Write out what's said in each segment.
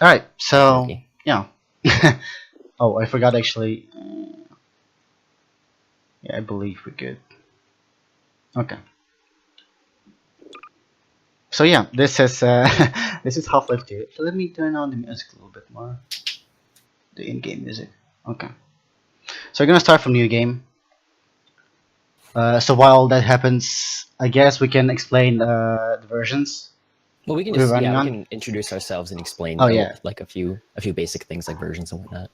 All right. So Okay. yeah. Oh, I forgot actually. Yeah, I believe we're good. Okay. So yeah, this is this is Half-Life 2. So let me turn on the music a little bit more. The in-game music. Okay. So we're gonna start from new game. So while that happens, I guess we can explain the versions Well, we can we're just running we on. can introduce ourselves and explain Oh yeah, like a few basic things like versions and whatnot.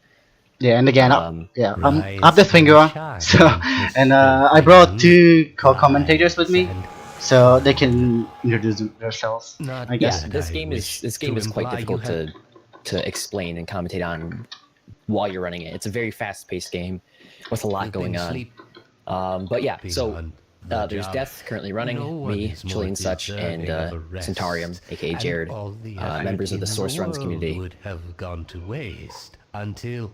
yeah. And again, Um, yeah, I'm Rise and deathwingua. So shine, and Mr. I brought Freeman. two co-commentators with Rise me, and so they can introduce themselves. not I yeah, guess. that this I game wish is to quite imply you difficult have to explain and commentate on while you're running it. It's a very fast-paced game with a lot going been on. sleeping But yeah, so on the there's job. Death currently running, No one me, is more Chili and such, and deserving of a rest, Centarium, aka and Jared, all the effort members of the in Source Runs world community. would have gone to waste until,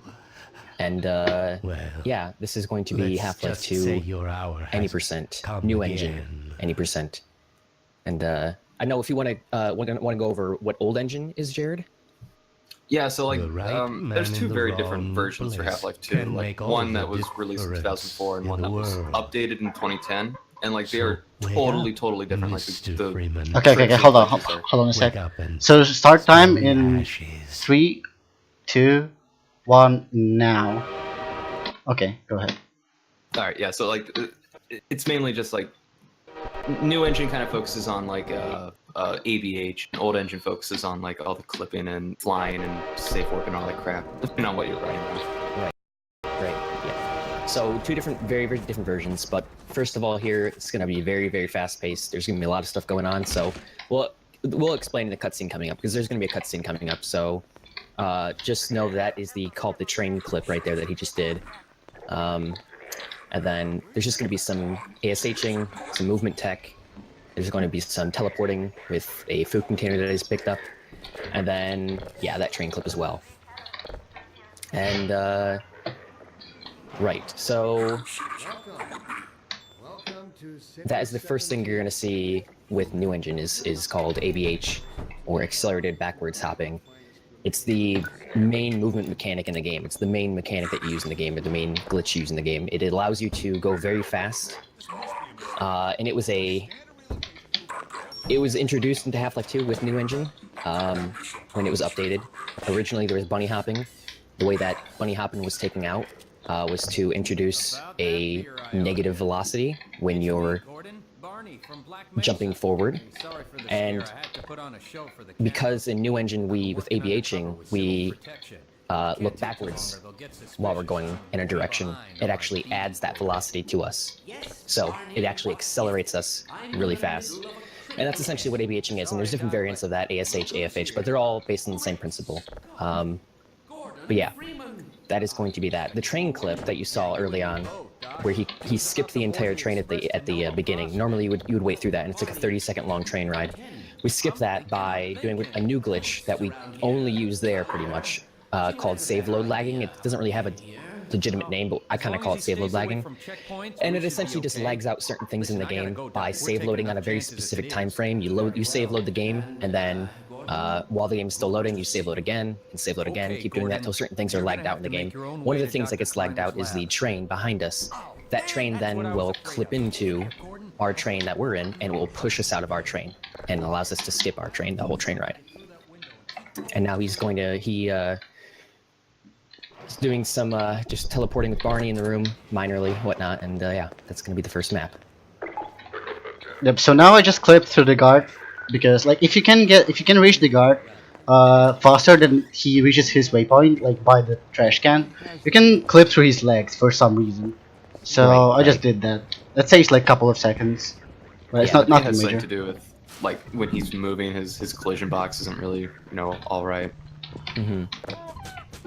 And well, yeah, this is going to be let's Half-Life just say 2, your hour any has percent, come new again. engine, any percent. And I know if you want to go over what old engine is, Jared. Yeah, so like The right man there's two in the very different wrong versions for place Half-Life 2. can Like make all one the that was released in difference 2004 and in one the that was world. updated in 2010, and like they So are wake totally up, different. Like Mr. the Freeman. Okay, okay, okay. Hold on, glitches are- hold on a sec. Wake up and So start time smell the in ashes. 3, 2, 1, now. Okay, go ahead. All right, yeah. So like it's mainly just like new engine kind of focuses on like ABH, and old engine focuses on like all the clipping and flying and safe warp and all that crap, depending on what you're running on. Right, yeah. So two different, very different versions. But first of all, here it's going to be very fast paced. There's going to be a lot of stuff going on. So we'll explain in the cutscene coming up because there's going to be a cutscene coming up. So just know that is the call the train clip right there that he just did. And then there's just going to be some ASHing, some movement tech. There's going to be some teleporting with a food container that is picked up. And then, yeah, that train clip as well. And, right, so that is the first thing you're going to see with new engine is called ABH, or accelerated backwards hopping. It's the main movement mechanic in the game. It's the main mechanic that you use in the game, or the main glitch you use in the game. It allows you to go very fast, and it was introduced into Half-Life 2 with new engine when it was updated. Originally, there was bunny hopping. The way that bunny hopping was taken out was to introduce a negative velocity when you're jumping forward, and because in new engine with ABHing we look backwards while we're going in a direction, it actually adds that velocity to us, so it actually accelerates us really fast. And that's essentially what ABHing is, and there's different variants of that, ASH, AFH, but they're all based on the same principle. But yeah, that is going to be that. The train clip that you saw early on, where he skipped the entire train at the beginning. Normally you would wait through that, and it's like a 30-second long train ride. We skipped that by doing a new glitch that we only use there pretty much, called save load lagging. It doesn't really have a legitimate name, but I kind of call it save load lagging. And it essentially just lags out certain things in the game by save loading on a very specific time frame. You save load the game, and then while the game is still loading, you save load again, and save load again, keep doing that until certain things are lagged out in the game. One of the things that gets lagged out is the train behind us. That train then will clip into our train that we're in, and will push us out of our train, and allows us to skip our train, the whole train ride. And now he's doing some just teleporting with Barney in the room, minorly, whatnot, and yeah, that's gonna be the first map. Yep. So now I just clipped through the guard because like if you can reach the guard faster than he reaches his waypoint, like by the trash can, you can clip through his legs for some reason. So I just did that. That saves like a couple of seconds, but it's Yeah, not it nothing has major. something to do with like when he's moving, his collision box isn't really all right.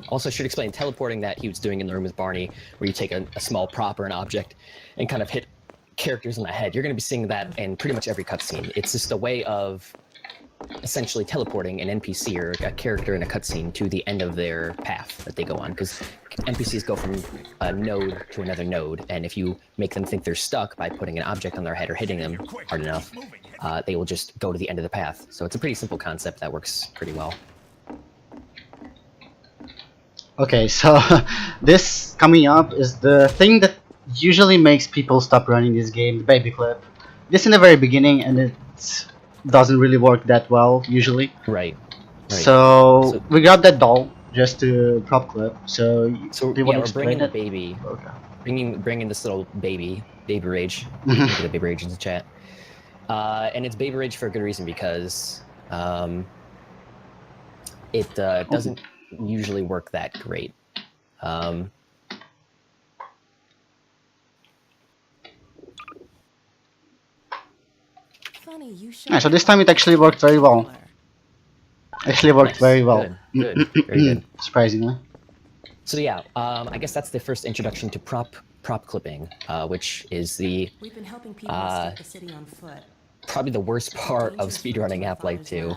Also, I should explain teleporting that he was doing in the room with Barney, where you take a small prop or an object and kind of hit characters in the head. You're going to be seeing that in pretty much every cutscene. It's just a way of essentially teleporting an NPC or a character in a cutscene to the end of their path that they go on, because NPCs go from a node to another node, and if you make them think they're stuck by putting an object on their head or hitting them hard enough, they will just go to the end of the path. So it's a pretty simple concept that works pretty well. Okay, so this coming up is the thing that usually makes people stop running this game, the baby clip. This in the very beginning, and it doesn't really work that well usually. Right. Right. So So- we got that doll just to prop clip. So So do you want yeah, to we're bringing explain the it? baby, Okay. bringing this little baby rage. Mhm. Look at the baby rage in the chat. And it's baby rage for a good reason because it doesn't usually work that great. Um, Funny, you Yeah, so this time it actually worked very well. Actually worked Nice. very well. Good. Very good. Surprisingly. So yeah, I guess that's the first introduction to prop clipping, which is the We've been helping people Uh, escape the city on foot. probably the worst part of speedrunning Half-Life 2,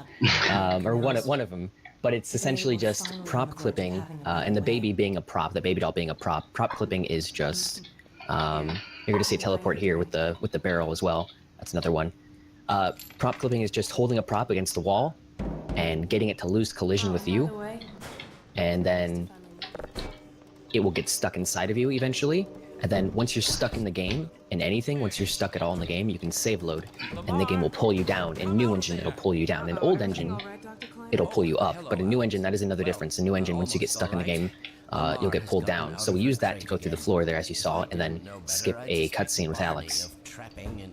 or one of them. But it's essentially just prop clipping, and the baby being a prop, the baby doll being a prop. Prop clipping is just you're going to see a teleport here with the barrel as well. That's another one. Prop clipping is just holding a prop against the wall and getting it to lose collision with you, and then it will get stuck inside of you eventually. And then once you're stuck in the game, in anything, once you're stuck at all in the game, you can save load, and the game will pull you down. In new engine, it'll pull you down. In old engine, it'll pull you up. But in new engine, that is another difference. In new engine, once you get stuck in the game, you'll get pulled down. So we use that to go through the floor there, as you saw, and then skip a cutscene with Alex.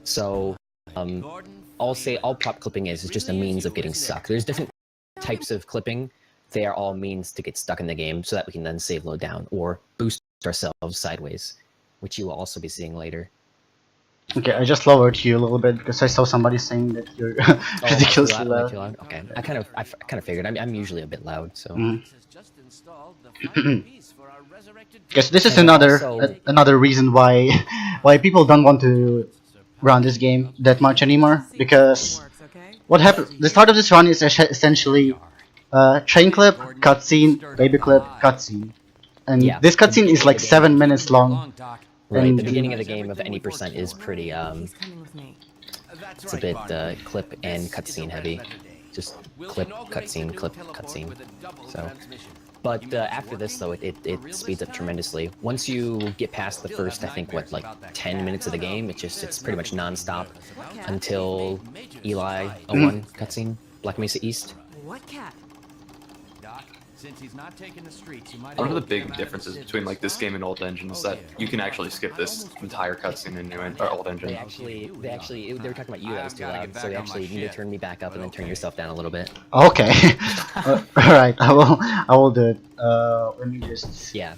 So all prop clipping is just a means of getting stuck. There's different types of clipping. They are all means to get stuck in the game so that we can then save load down or boost ourselves sideways, which you will also be seeing later. Okay, I just lowered you a little bit because I saw somebody saying that you're ridiculously Am I loud. too loud? Okay, I kind of figured. I'm usually a bit loud, so. Yes, this is And another also- another reason why why people don't want to run this game that much anymore, because what happened? The start of this run is essentially train clip, cutscene, baby clip, cutscene, and Yeah. this cutscene is like 7 minutes long. Right, And- the beginning of the game of any percent is pretty He's coming with me. it's a bit clip and cutscene heavy. Just clip, cutscene, clip, cutscene. So, but after this though, it speeds up tremendously. Once you get past the first, I think what, like 10 minutes of the game, it's pretty much non-stop until Eli 01 cutscene, Black Mesa East. What cat? Since he's not taking the streets, you might One of the big differences between like this game and old engine is that you can actually skip this entire cutscene in old engine. They were talking about you that was too loud, so you actually need to turn me back up and then turn yourself down a little bit. Okay, alright, I will do it. Let me just Yeah,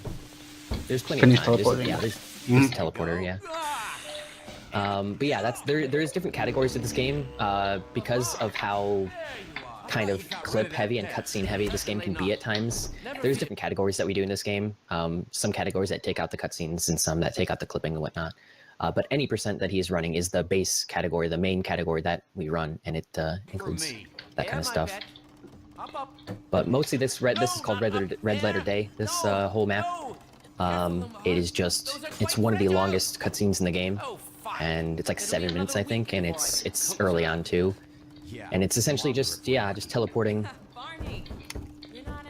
there's plenty Finish of time. teleporting. There's a teleporter, yeah. But yeah, there's different categories to this game because of how kind of clip heavy and cutscene heavy this game can be at times. There's different categories that we do in this game. Some categories that take out the cutscenes and some that take out the clipping and whatnot. But any percent that he is running is the base category, the main category that we run, and it includes that kind of stuff. But mostly this is called Red Letter Day. This whole map, it's one of the longest cutscenes in the game, and it's like 7 minutes I think, and it's early on too. And it's essentially just teleporting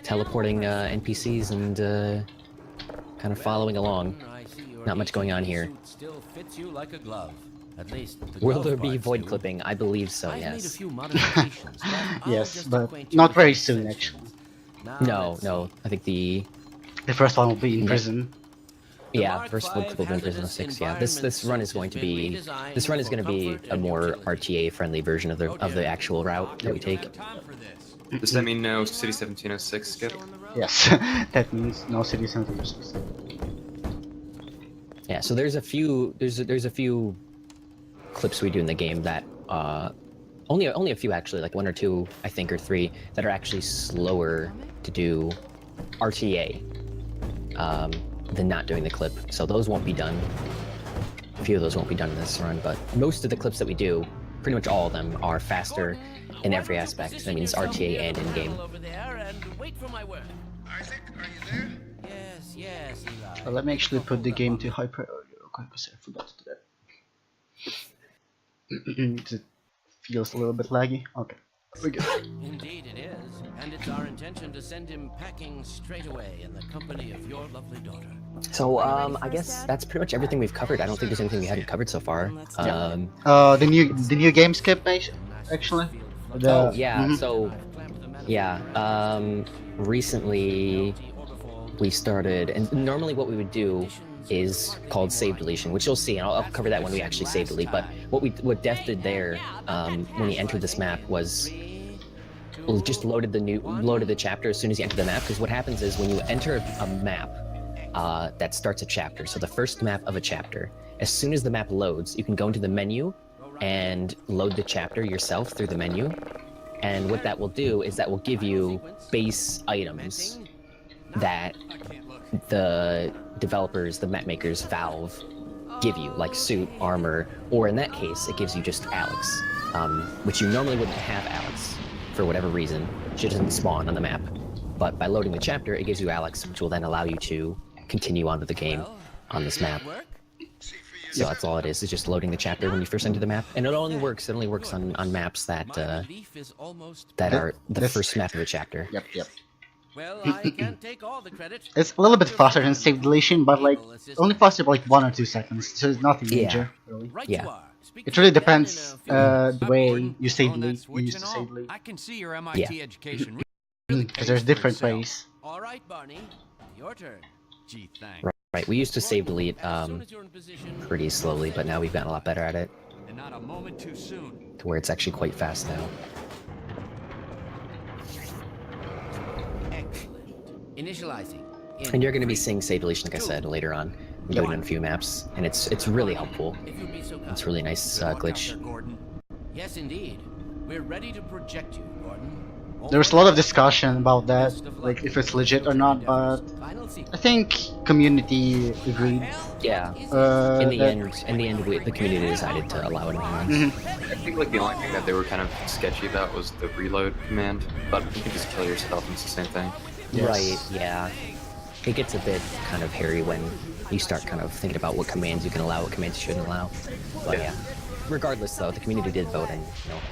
NPCs and kind of following along. Not much going on here. Still fits you like a glove. At least the Will glove there be parts void do. clipping? I believe so, I've made a yes. few modifications, but I'll yes, just but acquaint you not with very the soon essentials. actually. Now, let's No. see. I think the The first one will be in prison. first void clip in Prison 6. Yeah, this run is going to be a more RTA friendly version of the actual route that we take. Does that mean no City 1706 skip? Yes, that means no city centers. Yeah, so there's a few clips we do in the game that only a few actually, like 1 or 2 I think, or 3 that are actually slower to do RTA than not doing the clip. So those won't be done. A few of those won't be done in this run, but most of the clips that we do, pretty much all of them, are faster in every aspect. That means RTA and in-game. Yes, Eli. Let me actually put the game to high priority real quick because I forgot to do that. It feels a little bit laggy. Okay, we're good. Indeed it is. And it's our intention to send him packing straight away in the company of your lovely daughter. So, ready for I us, guess Dad? that's pretty much everything we've covered. I don't think there's anything we hadn't covered so far. Let's do it. The new game skip actually. Oh, yeah, mhm. so, yeah, recently we started, and normally what we would do is called save deletion, which you'll see, and I'll cover that when we actually save delete, but what Death did there, when he entered this map was just loaded the chapter as soon as you enter the map, because what happens is when you enter a map that starts a chapter, so the first map of a chapter, as soon as the map loads, you can go into the menu and load the chapter yourself through the menu, and what that will do is that will give you base items that the developers, the map makers, Valve, give you, like suit, armor, or in that case, it gives you just Alex, which you normally wouldn't have Alex for whatever reason. She doesn't spawn on the map. But by loading the chapter, it gives you Alex, which will then allow you to continue on with the game on this map. So that's all it is just loading the chapter when you first enter the map. And it only works on maps that that are the first map of a chapter. Yep. Well, I can't take all the credit. It's a little bit faster than save deletion, but like only faster by like 1 or 2 seconds, so it's nothing major, really. Right Yeah. you are. Speak It to really your dad depends in a few the way Gordon. you save On that delete, you switch use and to all, save delete. I can see your MIT education really Because there's different ways. All right, Barney. Your turn. Gee, thanks. Right, we used to save delete As soon as you're in position, pretty slowly, but now we've gotten a lot better at it, and not a moment too soon. to where it's actually quite fast now. Excellent. Initializing. And you're going to be seeing save deletion, like I said, later on. I'm doing it in a few maps, and it's really helpful. If you'd be so kind. It's a really nice Good luck out glitch. there, Gordon. Yes, indeed. We're ready to project you, Gordon. There was a lot of discussion about that, like if it's legit or not, but I think community agreed. Yeah. In the end, the community decided to allow it anyway. I think like the only thing that they were kind of sketchy about was the reload command, but you can just kill yourself and it's the same thing. Yes. Right, yeah. It gets a bit kind of hairy when you start kind of thinking about what commands you can allow, what commands you shouldn't allow. But yeah. Regardless though, the community did vote and,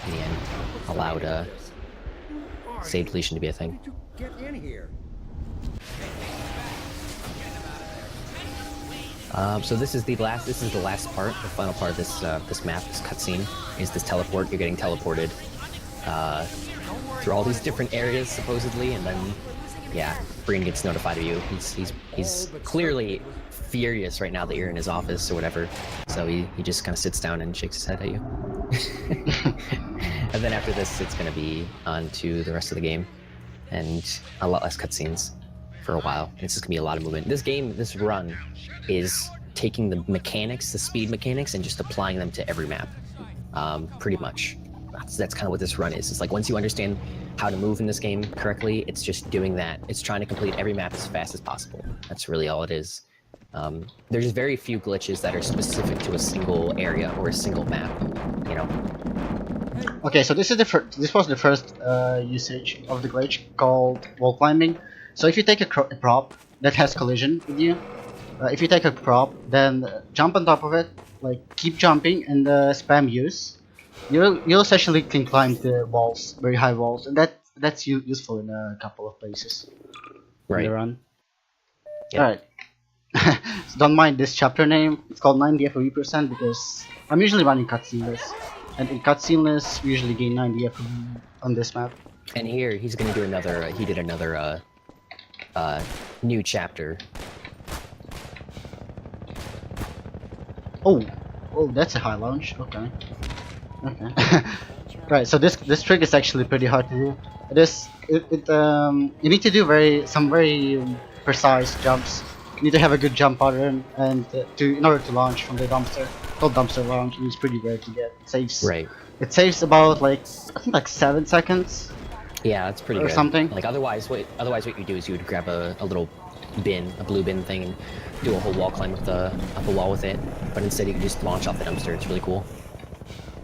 in the end, allowed save deletion to be a thing. So this is the last part, the final part of this map, this cutscene, is this teleport. You're getting teleported through all these different areas supposedly, and then yeah, Breen gets notified of you. He's clearly furious right now that you're in his office or whatever. So he just kind of sits down and shakes his head at you. And then after this, it's gonna be on to the rest of the game, and a lot less cutscenes for a while. It's just gonna be a lot of movement. This run is taking the mechanics, the speed mechanics, and just applying them to every map. Pretty much. That's kind of what this run is. It's like once you understand how to move in this game correctly, it's just doing that. It's trying to complete every map as fast as possible. That's really all it is. There's very few glitches that are specific to a single area or a single map, you know. Okay, so this was the first usage of the glitch called wall climbing. So if you take a prop that has collision with you, if you take a prop, then jump on top of it, like keep jumping and spam use. You essentially can climb the walls, very high walls, and that's useful in a couple of places. Right. In the run. Yeah. Alright. So don't mind this chapter name. It's called 90 FOE% because I'm usually running cutsceneless, and in cutsceneless we usually gain 90 FOE on this map. And here he's gonna do another. He did another new chapter. Oh, that's a high launch. Okay. Right. So this trick is actually pretty hard to do. You need to do some very precise jumps. You need to have a good jump pattern, and in order to launch from the dumpster. Called dumpster launch, and it's pretty rare to get. It saves. Right. It saves about I think 7 seconds. Yeah, that's pretty Or good. something. Like otherwise what you do is you would grab a little bin, a blue bin thing, and do a whole wall climb up a wall with it. But instead you can just launch off the dumpster. It's really cool.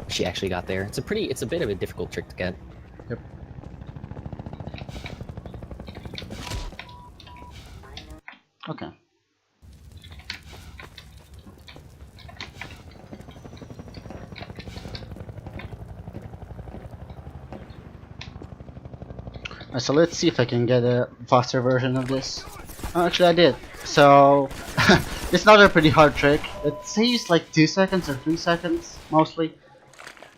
She actually got there. It's a bit of a difficult trick to get. Yep. Okay. So let's see if I can get a faster version of this. Oh, actually, I did. So it's not a pretty hard trick. It saves like 2 seconds or 3 seconds mostly.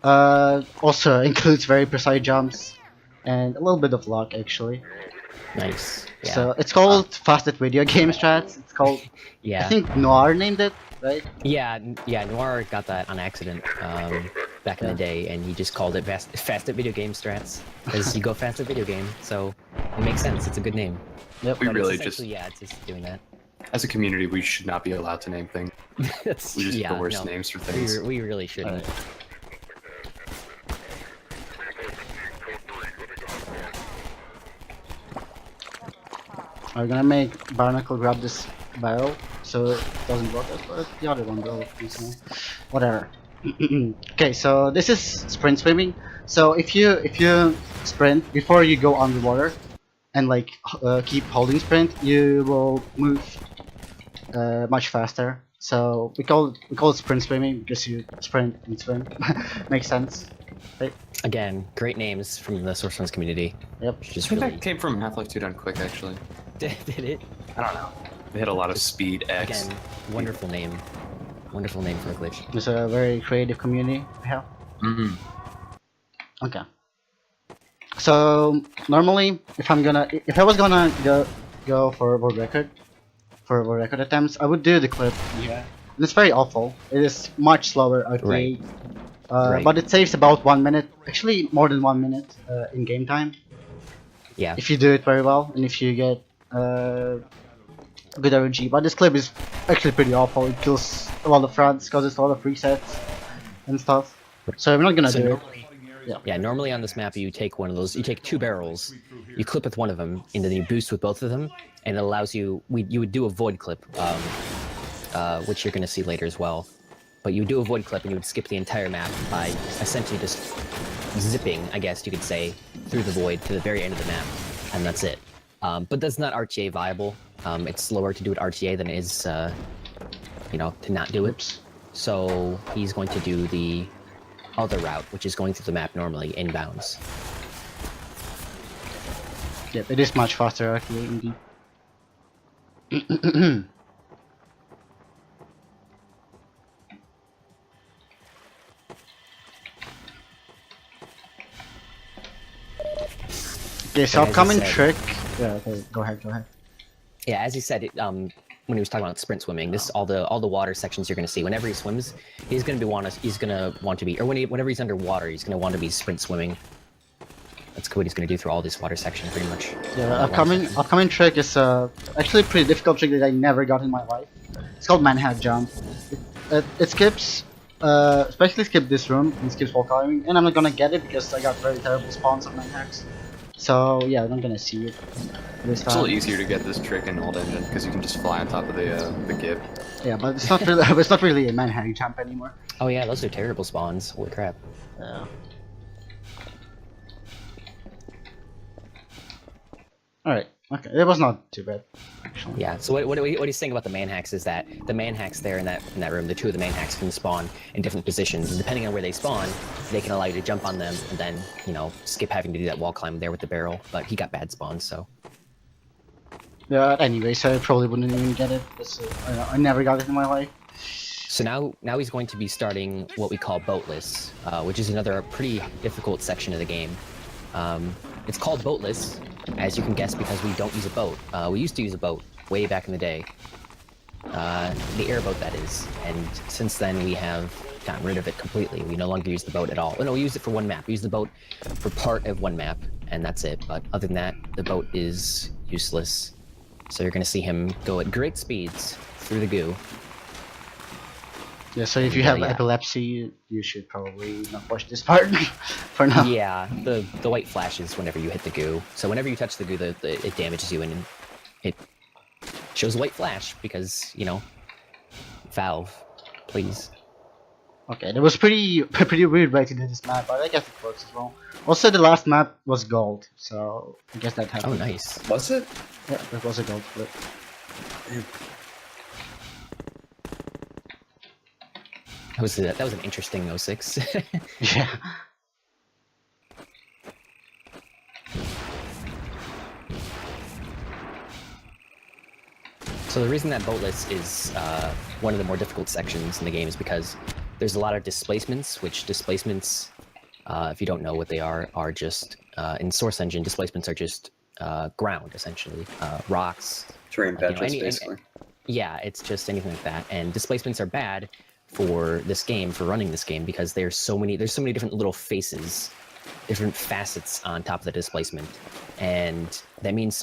Also includes very precise jumps and a little bit of luck actually. Nice. Yeah. So it's called fast at video game strats. It's called I yeah. think Noir named it, right? Yeah. Noir got that on accident back in the day, and he just called it fast at video game strats because you go fast at video game. So it makes sense. It's a good name. Yep. We But really it's just, essentially- yeah, it's just doing that. as a community, we should not be allowed to name things. That's We just yeah, have the worst no, names for things. we really shouldn't. I'm gonna make Barnacle grab this barrel so it doesn't block us, but the other one will. Whatever. Okay, so this is sprint swimming. So if you sprint before you go underwater and like keep holding sprint, you will move much faster. So we call it sprint swimming because you sprint and swim. Makes sense, right? Again, great names from the Source Ones community. Yep. I Just think really that came from Half-Life 2 Done Quick, actually. did it I don't know. They had a lot of speed X. again. Wonderful name. Wonderful name for a glitch. It's a very creative community we have. Mm-hmm. Okay. So normally, if I was gonna go for world record attempts, I would do the clip here. And it's very awful. It is much slower RTA, Right. Right. but it saves about 1 minute, actually more than 1 minute in game time Yeah. if you do it very well and if you get good RNG. But this clip is actually pretty awful. It kills a lot of fronts, causes a lot of resets and stuff. So I'm not gonna So do it. normally, yeah, normally on this map you take one of those. You take 2 barrels, you clip with one of them, and then you boost with both of them, and it allows you. You would do a void clip, which you're going to see later as well. But you would do a void clip, and you would skip the entire map by essentially just zipping, I guess you could say, through the void to the very end of the map, and that's it. But that's not RTA viable. It's slower to do it RTA than it is, to not do it. Oops. So he's going to do the other route, which is going through the map normally, inbounds. Yep, it is much faster actually indeed. Okay, so As I upcoming said- trick. Yeah, okay, go ahead. Yeah, as he said, when he was talking about sprint swimming, this all the water sections you're going to see. Whenever he swims, he's going to want to be, or whenever he's underwater, he's going to want to be sprint swimming. That's what he's going to do through all this water section, pretty much. Yeah, upcoming trick is actually a pretty difficult trick that I never got in my life. It's called manhat jump. It skips, especially skip this room and skips wall climbing, and I'm not gonna get it because I got very terrible spawns of manhats. So yeah, I'm not gonna see it this It's a little time. easier to get this trick in Old Engine because you can just fly on top of the gib. Yeah, but it's not really it's not really a manhat jump anymore. Oh yeah, those are terrible spawns. Holy crap. Yeah. Alright, okay, it was not too bad, actually. Yeah. So what he's saying about the manhacks is that the manhacks there in that room, the 2 of the manhacks can spawn in different positions, and depending on where they spawn, they can allow you to jump on them and then skip having to do that wall climb there with the barrel. But he got bad spawns, so. Yeah, anyway, so I probably wouldn't even get it. I never got it in my life. So now he's going to be starting what we call boatless, which is another pretty difficult section of the game. It's called boatless, as you can guess, because we don't use a boat. We used to use a boat way back in the day. The airboat, that is. And since then, we have gotten rid of it completely. We no longer use the boat at all. Well, no, we use it for one map. We use the boat for part of one map, and that's it. But other than that, the boat is useless. So you're going to see him go at great speeds through the goo. Yeah, so if you have Yeah. epilepsy, you should probably not watch this part for now. Yeah, the white flashes whenever you hit the goo. So whenever you touch the goo, it damages you, and it shows a white flash because, Valve, please. Okay, that was pretty weird way to do this map, but I guess it works as well. Also, the last map was gold, so I guess that Oh, happened. nice. Was it? Yeah, it was a gold flip. That was an interesting 06. Yeah. So the reason that boatless is one of the more difficult sections in the game is because there's a lot of displacements, which displacements, if you don't know what they are just, in Source Engine, displacements are just ground, essentially. Rocks. Terrain patches, basically. Yeah, it's just anything like that. And displacements are bad for this game, for running this game, because there's so many different little faces, different facets on top of the displacement. And that means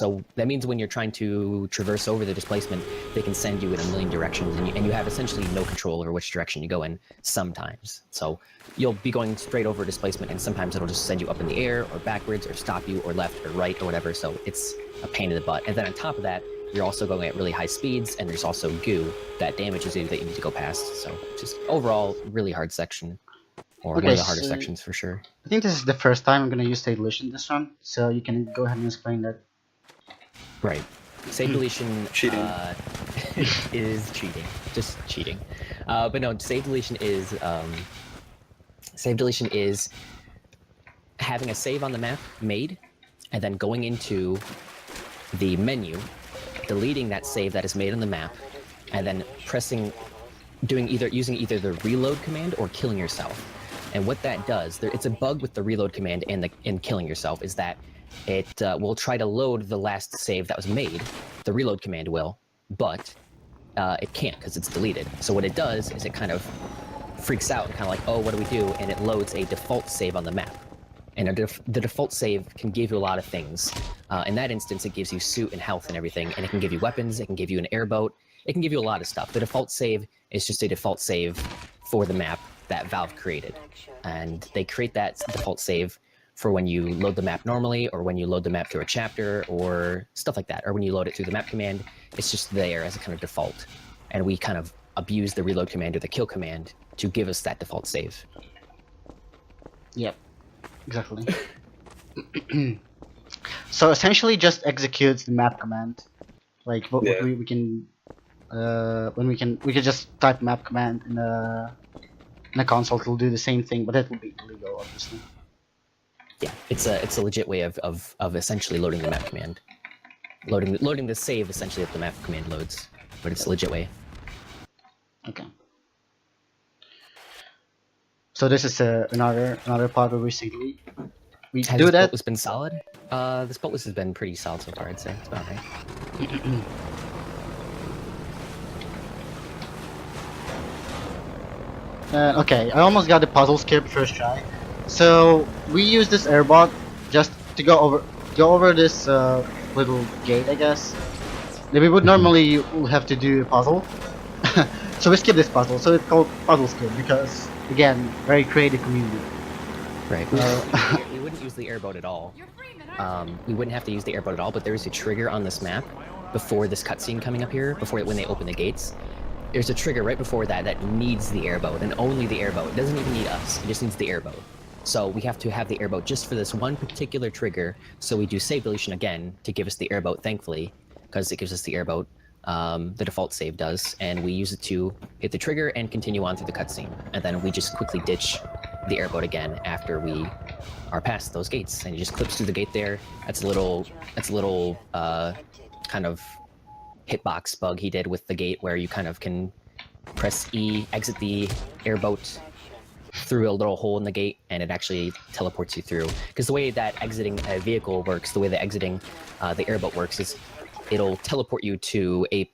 when you're trying to traverse over the displacement, they can send you in a million directions, and you have essentially no control over which direction you go in sometimes. So you'll be going straight over a displacement, and sometimes it'll just send you up in the air or backwards or stop you or left or right or whatever. So it's a pain in the butt. And then on top of that, you're also going at really high speeds, and there's also goo that damages you that you need to go past. So just overall, really hard section. Or one of the harder sections for sure. I think this is the first time I'm gonna use save deletion this run, so you can go ahead and explain that. Right. Save deletion Cheating. is cheating. Just cheating. But no, save deletion is having a save on the map made, and then going into the menu, deleting that save that is made on the map, and then using either the reload command or killing yourself. And what that does, it's a bug with the reload command and killing yourself, is that it will try to load the last save that was made. The reload command will, but it can't because it's deleted. So what it does is it kind of freaks out and kind of like, oh, what do we do? And it loads a default save on the map. And the default save can give you a lot of things. In that instance, it gives you suit and health and everything, and it can give you weapons, it can give you an airboat, it can give you a lot of stuff. The default save is just a default save for the map that Valve created. And they create that default save for when you load the map normally, or when you load the map through a chapter, or stuff like that. Or when you load it through the map command, it's just there as a kind of default. And we kind of abuse the reload command or the kill command to give us that default save. Yep, exactly. So essentially just executes the map command. Like what we can we can just type map command in a console. It'll do the same thing, but it will be illegal, obviously. Yeah, it's a legit way of essentially loading the map command, loading the save essentially that the map command loads, but it's a legit way. Okay. So this is another part where we simply do that. This boatless been solid? This boatless has been pretty solid so far, I'd say. It's about right. Okay, I almost got the puzzle skip first try. So we use this airbot just to go over this little gate, I guess. That we would normally have to do a puzzle. So we skip this puzzle. So it's called puzzle skip because, again, very creative community. Right. We wouldn't use the airboat at all. We wouldn't have to use the airboat at all, but there is a trigger on this map before this cutscene coming up here, when they open the gates. There's a trigger right before that needs the airboat, and only the airboat. It doesn't even need us, it just needs the airboat. So we have to have the airboat just for this one particular trigger, so we do save deletion again to give us the airboat, thankfully, because it gives us the airboat. The default save does, and we use it to hit the trigger and continue on through the cutscene. And then we just quickly ditch the airboat again after we are past those gates, and it just clips through the gate there. That's a little kind of hitbox bug he did with the gate, where you kind of can press E, exit the airboat through a little hole in the gate, and it actually teleports you through. Because the way that exiting a vehicle works, the way that exiting the airboat works is it'll teleport you to a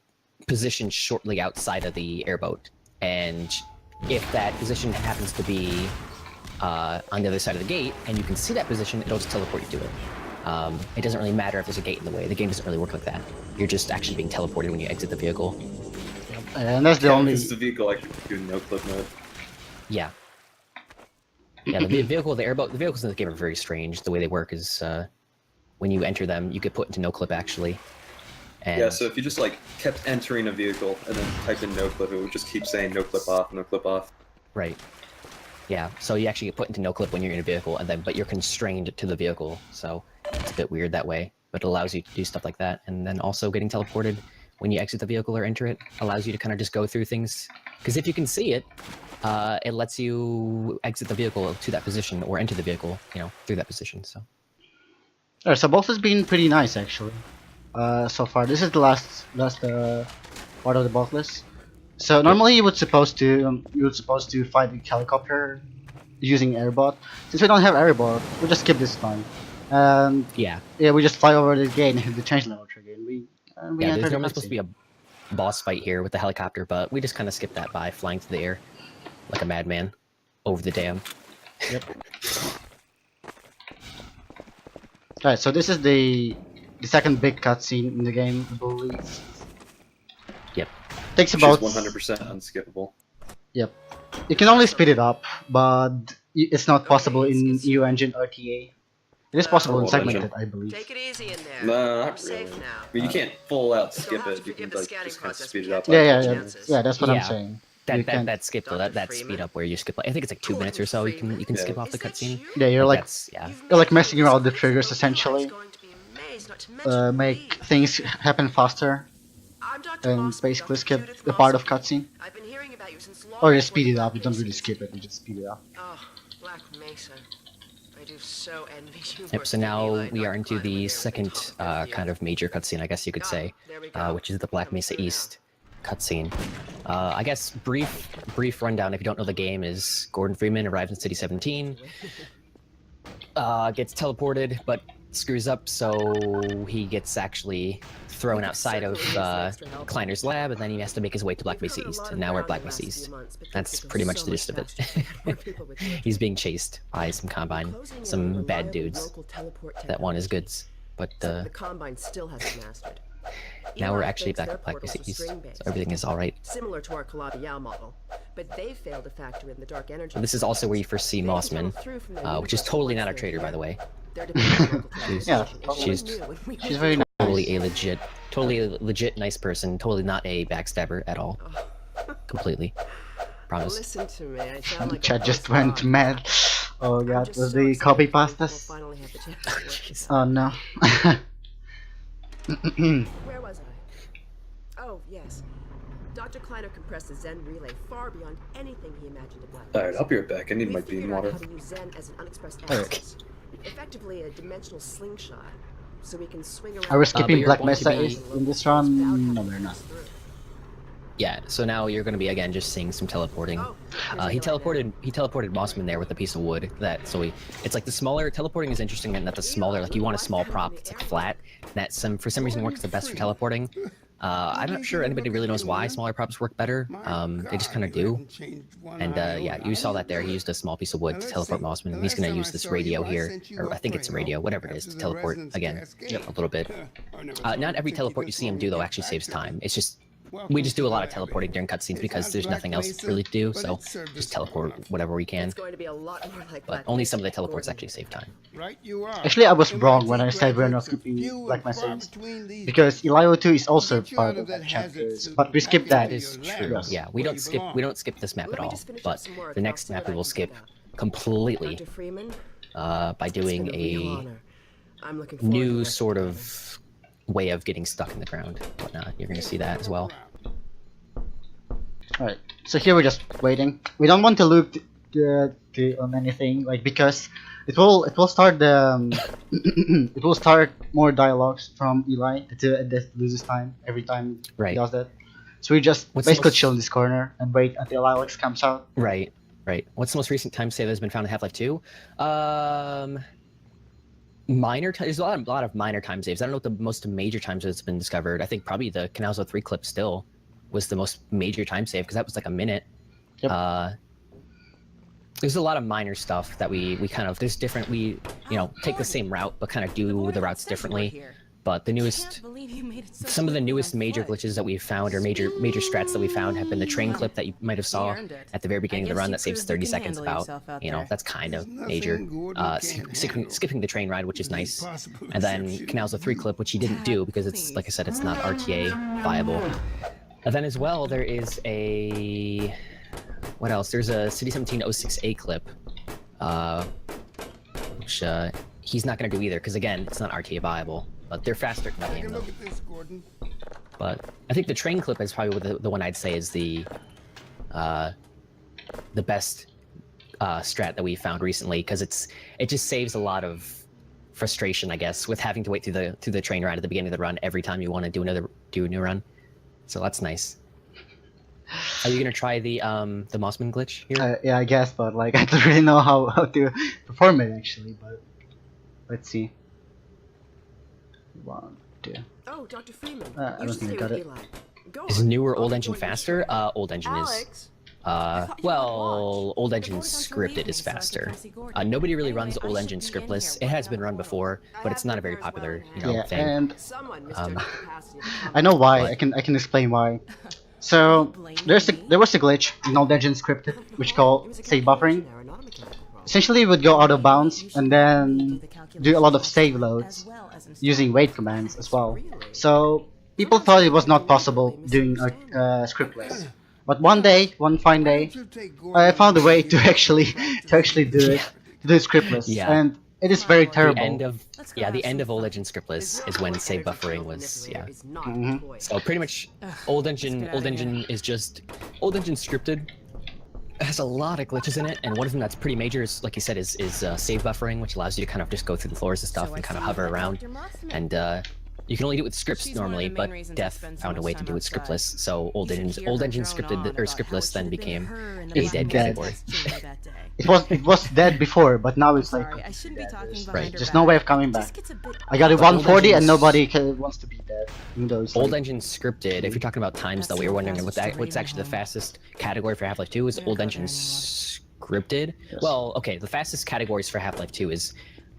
position shortly outside of the airboat. And if that position happens to be on the other side of the gate, and you can see that position, it'll just teleport you to it. It doesn't really matter if there's a gate in the way. The game doesn't really work like that. You're just actually being teleported when you exit the vehicle. And that's the only. Because the vehicle actually do no clip mode. Yeah. Yeah, the vehicles in the game are very strange. The way they work is when you enter them, you get put into no clip actually. And Yeah, so if you just like kept entering a vehicle and then typed in no clip, it would just keep saying no clip off, no clip off. Right. Yeah, so you actually get put into no clip when you're in a vehicle, but you're constrained to the vehicle, so it's a bit weird that way. But it allows you to do stuff like that, and then also getting teleported when you exit the vehicle or enter it allows you to kind of just go through things. Because if you can see it, it lets you exit the vehicle to that position or enter the vehicle, through that position. So. Alright, so both has been pretty nice actually. So far, this is the last part of the bulk list. So normally you would supposed to fight the helicopter using airbot. Since we don't have airbot, we just skip this time. And Yeah. yeah, we just fly over the gate and hit the change level trigger. And we Yeah, enter there's the normally supposed to cutscene. be a boss fight here with the helicopter, but we just kind of skipped that by flying through the air like a madman over the dam. Yep. Alright, so this is the second big cutscene in the game, I believe. Yep. Takes Which about is 100% unskippable. Yep. You can only speed it up, but it's not possible in EU Engine RTA. It is possible in Old segmented, Engine. I believe. Take it easy in there. No, You're not really. safe now. I mean, you can't full out Still skip have it. to You can forgive the like scanning just kind of process speed we it up. can't by Yeah, a yeah, couple yeah. chances. Yeah, that's what I'm Yeah. saying. You can- That skip though, Dr. that speed Freeman? up where you skip, like, I think it's like 2 minutes or so. You can Yeah. skip off the Is that cutscene. you? Yeah, you're like That's, yeah. You've you're like made messing this around the so triggers everyone's essentially. going to be amazed, not to mention Make me. things happen faster I'm Dr. and Moss, basically Dr. skip Judith the part Moss. of cutscene. I've been hearing about you since long Or you before speed the it up, you don't Black really Mesa. skip it, you just speed it up. Oh, Black Mesa. I do so envy you. Yep, so now we are into Dr. the Klein, second kind of major cutscene, I guess you could say, there we go. which is the Black Coming Mesa through now. East cutscene. I guess brief rundown if you don't know the game is Gordon Freeman arrives in City 17, gets teleported but screws up, so he gets actually thrown outside of Kleiner's lab, and then he has to make his way to Black Mesa East, and now we're at Black Mesa East. That's pretty much the gist of it. He's being chased by some Combine, some bad dudes that want his goods, but The Combine still hasn't mastered. now we're Eli actually thinks back their at Black portals Mesa are East, string-based, so everything is alright. similar to our Calabi-Yau model, but they failed to factor in the dark energy. This is also where you first see They can Mossman, tunnel through from their which is universe totally once not our they're trader, by here. the way. They're dependent on local Yeah, communication. she's- Who knew when we She's were very nice. Totally a legit nice person, totally not a backstabber at all. Completely. Promise. Listen to me. I sound like a Chat just postcard. went mad. Oh I'm god, just was so the excited copy to think pastas? we'll finally have the chance to work this Oh out. no. Where was I? Oh, yes. Dr. Kleiner compressed the Zen relay far beyond anything he imagined at Black Alright, Mesa. I'll be right back. I need We my figured bean out water. how to use Zen as an unexpressed Alright. access. Effectively a dimensional slingshot, so we can swing around. Are we skipping you're Black going to Mesa be- East in this run? No, we're not. Yeah, so now you're gonna be again just seeing some teleporting. Oh, He teleported Mossman there with a piece of wood. It's like the smaller teleporting is interesting in that the smaller, like you want a small prop that's like flat. That for some reason works the best for teleporting. I'm not sure anybody really knows why smaller props work better. They just kind of do. And yeah, you saw that there. He used a small piece of wood to teleport Mossman. And he's gonna use this radio here, or I think it's a radio, whatever it is, to teleport again a little bit. Not every teleport you see him do though actually saves time. It's just we just do a lot of teleporting during cutscenes because there's nothing else really to do, so just teleport whatever we can. It's going to be a lot more like But Black only Mesa, some of the teleports Gordon. actually save time. Right you are. Actually, I was wrong when I said we're not skipping Black Mesa East. Because Elio 2 is also part of that chapter, but we skip that. That is true. Yes. Yeah, we don't skip this map Let at me all. just finish up But some more of the the next boxes map that we I will can skip think of. completely Dr. Freeman, by it's doing been a real a honor. I'm looking forward to the new rest sort the game. of way of getting stuck in the ground. Whatnot. You're gonna see that as well. Alright, so here we're just waiting. We don't want to loop on anything, like, because it will start the it will start more dialogues from Eli to Death loses time every time Right. he does that. So we just What's the basically most- chill in this corner and wait until Alex comes out. Right. What's the most recent time save that's been found in Half-Life 2? There's a lot of minor time saves. I don't know what the most major times that's been discovered. I think probably the Canalzo 3 clip still was the most major time save because that was like a minute. Yep. There's a lot of minor stuff that we kind of take the same route but kind of do the routes differently. But the newest some of the newest major glitches that we've found or major strats that we found have been the train clip that you might have saw at the very beginning of the run that saves 30 seconds about. That's kind of major. Skipping the train ride, which is nice. And then Canalzo 3 clip, which he didn't do because it's, like I said, it's not RTA viable. And then as well, there is a... What else? There's a City 17 06A clip, which he's not going to do either because, again, it's not RTA viable. But they're faster in the game, though. Look at this, Gordon. But I think the train clip is probably the one I'd say is the best strat that we found recently because it just saves a lot of frustration, I guess, with having to wait through the train ride at the beginning of the run every time you want to do a new run. So that's nice. Are you gonna try the Mossman glitch here? Yeah, I guess, but like I don't really know how to perform it actually. But let's see. 1, 2. Oh, Dr. Freeman. I You don't should think I stay got with it. Eli. Go Is on. newer I'll old be engine joining you faster? shortly. Old engine is. Alex. Well, old engine scripted is faster. Nobody really runs old engine scriptless. It has been run before, but it's not a very popular, Yeah, thing. and Someone misjudged the capacity of the I know why. What? I can explain why. So there was a glitch in old engine scripted, which called save buffering. Essentially, it would go out of bounds and then do a lot of save loads using wait commands as well. So people thought it was not possible doing scriptless. But one fine day, I found a way to actually do it, scriptless, Yeah. and it is very The terrible. end of the end of old engine scriptless is when save buffering was So pretty much old engine is just old engine scripted has a lot of glitches in it, and one of them that's pretty major is, like you said, is save buffering, which allows you to kind of just go through the floors and stuff and kind of hover around. And you can only do it with scripts normally, but Death found a way to do it scriptless. So old engine scripted or scriptless then became a dead category. It was dead before, but now it's like I shouldn't be talking behind Right. her there's back. no way of coming It back. just gets a bit I got it But old 140 and engines- nobody wants to be dead. Even though it's Old like, engine scripted. If you're talking about times, though, we were wondering what's actually the fastest category for Half-Life 2 is old engine scripted. Yes. Well, okay, the fastest categories for Half-Life 2 is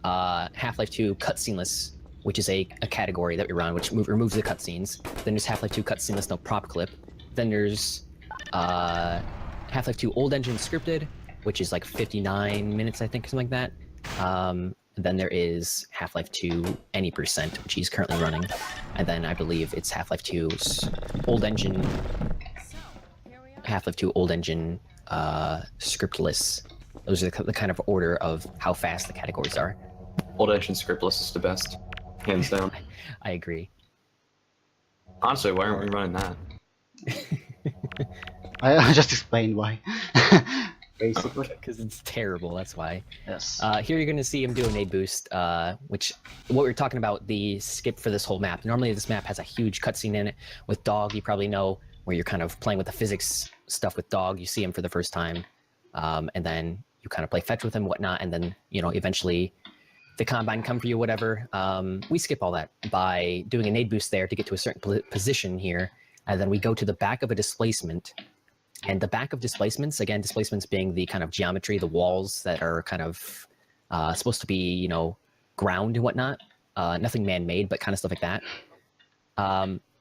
Half-Life 2 cutsceneless, which is a category that we run, which removes the cutscenes. Then there's Half-Life 2 cutsceneless, no prop clip. Then there's Half-Life 2 old engine scripted, which is like 59 minutes, I think, something like that. Then there is Half-Life 2 any percent, which he's currently running. And then I believe it's Half-Life 2's old engine, Half-Life 2 old engine scriptless. Those are the kind of order of how fast the categories are. Old engine scriptless is the best, hands down. I agree. Honestly, why aren't we running that? I just explained why. Basically. Because it's terrible, that's why. Yes. Here you're going to see him do a nade boost, which, what we were talking about, the skip for this whole map. Normally this map has a huge cutscene in it with Dog, you probably know, where you're kind of playing with the physics stuff with Dog. You see him for the first time, and then you kind of play fetch with him, whatnot, and then, eventually the Combine come for you, whatever. We skip all that by doing a nade boost there to get to a certain position here, and then we go to the back of a displacement. And the back of displacements, again, displacements being the kind of geometry, the walls that are kind of supposed to be, ground and whatnot. Nothing man-made, but kind of stuff like that.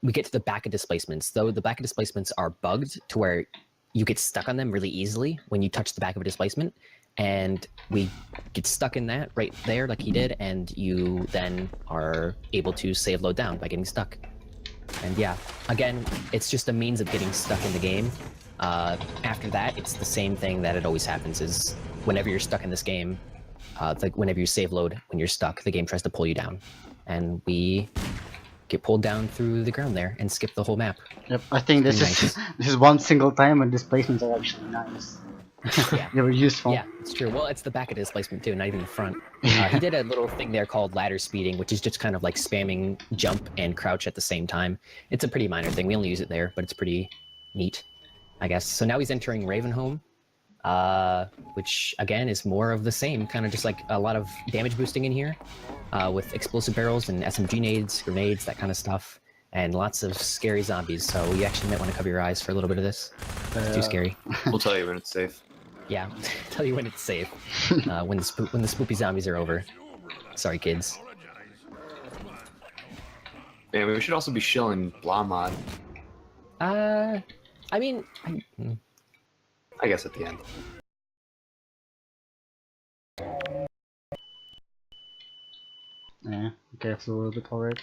We get to the back of displacements. Though the back of displacements are bugged to where you get stuck on them really easily when you touch the back of a displacement. And we get stuck in that right there like he did, and you then are able to save load down by getting stuck. And yeah, again, it's just a means of getting stuck in the game. After that, it's the same thing that it always happens, is whenever you're stuck in this game, like whenever you save load, when you're stuck, the game tries to pull you down. And we get pulled down through the ground there and skip the whole map. Yep. I think this Pretty is this is one single time when displacements are actually nice. Yeah. They were useful. Yeah, it's true. Well, it's the back of displacement too, not even the front. He did a little thing there called ladder speeding, which is just kind of like spamming jump and crouch at the same time. It's a pretty minor thing. We only use it there, but it's pretty neat, I guess. So now he's entering Ravenholm, which again is more of the same, kind of just like a lot of damage boosting in here, with explosive barrels and SMG nades, grenades, that kind of stuff, and lots of scary zombies. So you actually might want to cover your eyes for a little bit of this. It's too scary. We'll tell you when it's safe. Yeah, tell you when it's safe. When the spoopy zombies are over. Sorry, kids. Man, we should also be shilling Blah Mod, I mean, I guess, at the end. Yeah. Okay, it's a little bit alright.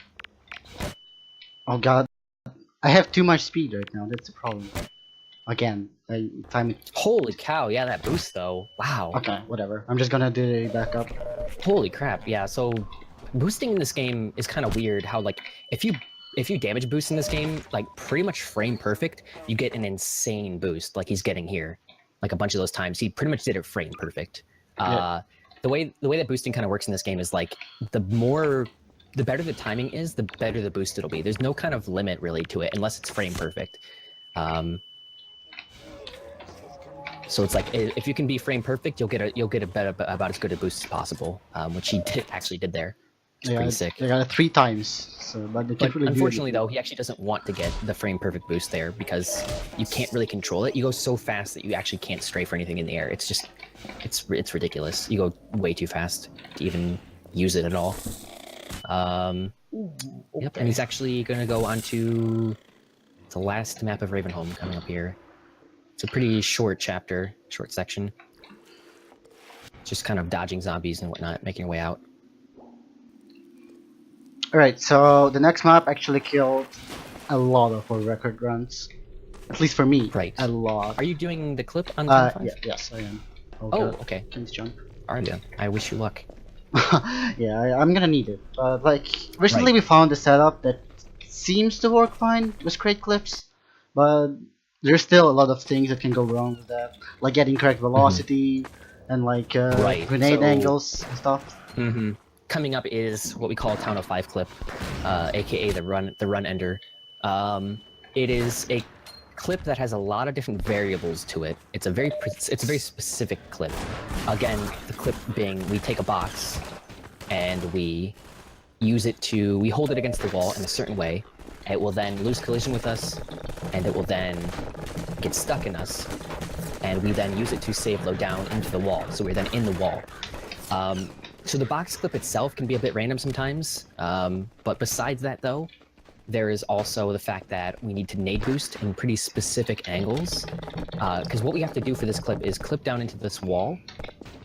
Oh god, I have too much speed right now. That's the problem. Again, I time it. holy cow! Yeah, that boost though. Wow. Okay, whatever. I'm just gonna do the backup. Holy crap! Yeah. So boosting in this game is kind of weird. How like if you damage boost in this game, like pretty much frame perfect, you get an insane boost. Like he's getting here, like a bunch of those times. He pretty much did it frame perfect. Yeah. The way that boosting kind of works in this game is like the more the better the timing is, the better the boost it'll be. There's no kind of limit really to it unless it's frame perfect. So it's like if you can be frame perfect, you'll get a better, about as good a boost as possible, which he actually did there. It's pretty sick. They got it 3 times. So, but they can't really Unfortunately, do it. though, he actually doesn't want to get the frame perfect boost there because you can't really control it. You go so fast that you actually can't stray for anything in the air. It's just, it's ridiculous. You go way too fast to even use it at all. Yep, and he's actually going to go on to the last map of Ravenholm coming up here. It's a pretty short chapter, short section. Just kind of dodging zombies and whatnot, making your way out. Alright, so the next map actually killed a lot of our record runs. At least for me, Right. a lot. Are you doing the clip on 25? Yes, I am. Oh, God. okay. Please jump. Alright then. I wish you luck. Yeah, I'm gonna need it. Like, recently we found a setup that seems to work fine with crate clips, but there's still a lot of things that can go wrong with that, like getting correct velocity and like grenade angles and stuff. Coming up is what we call a Town of 5 clip, aka the run ender. It is a clip that has a lot of different variables to it. It's a very specific clip. Again, the clip being we take a box and we hold it against the wall in a certain way. It will then lose collision with us, and it will then get stuck in us, and we then use it to save load down into the wall. So we're then in the wall. So the box clip itself can be a bit random sometimes, but besides that though, there is also the fact that we need to nade boost in pretty specific angles, because what we have to do for this clip is clip down into this wall,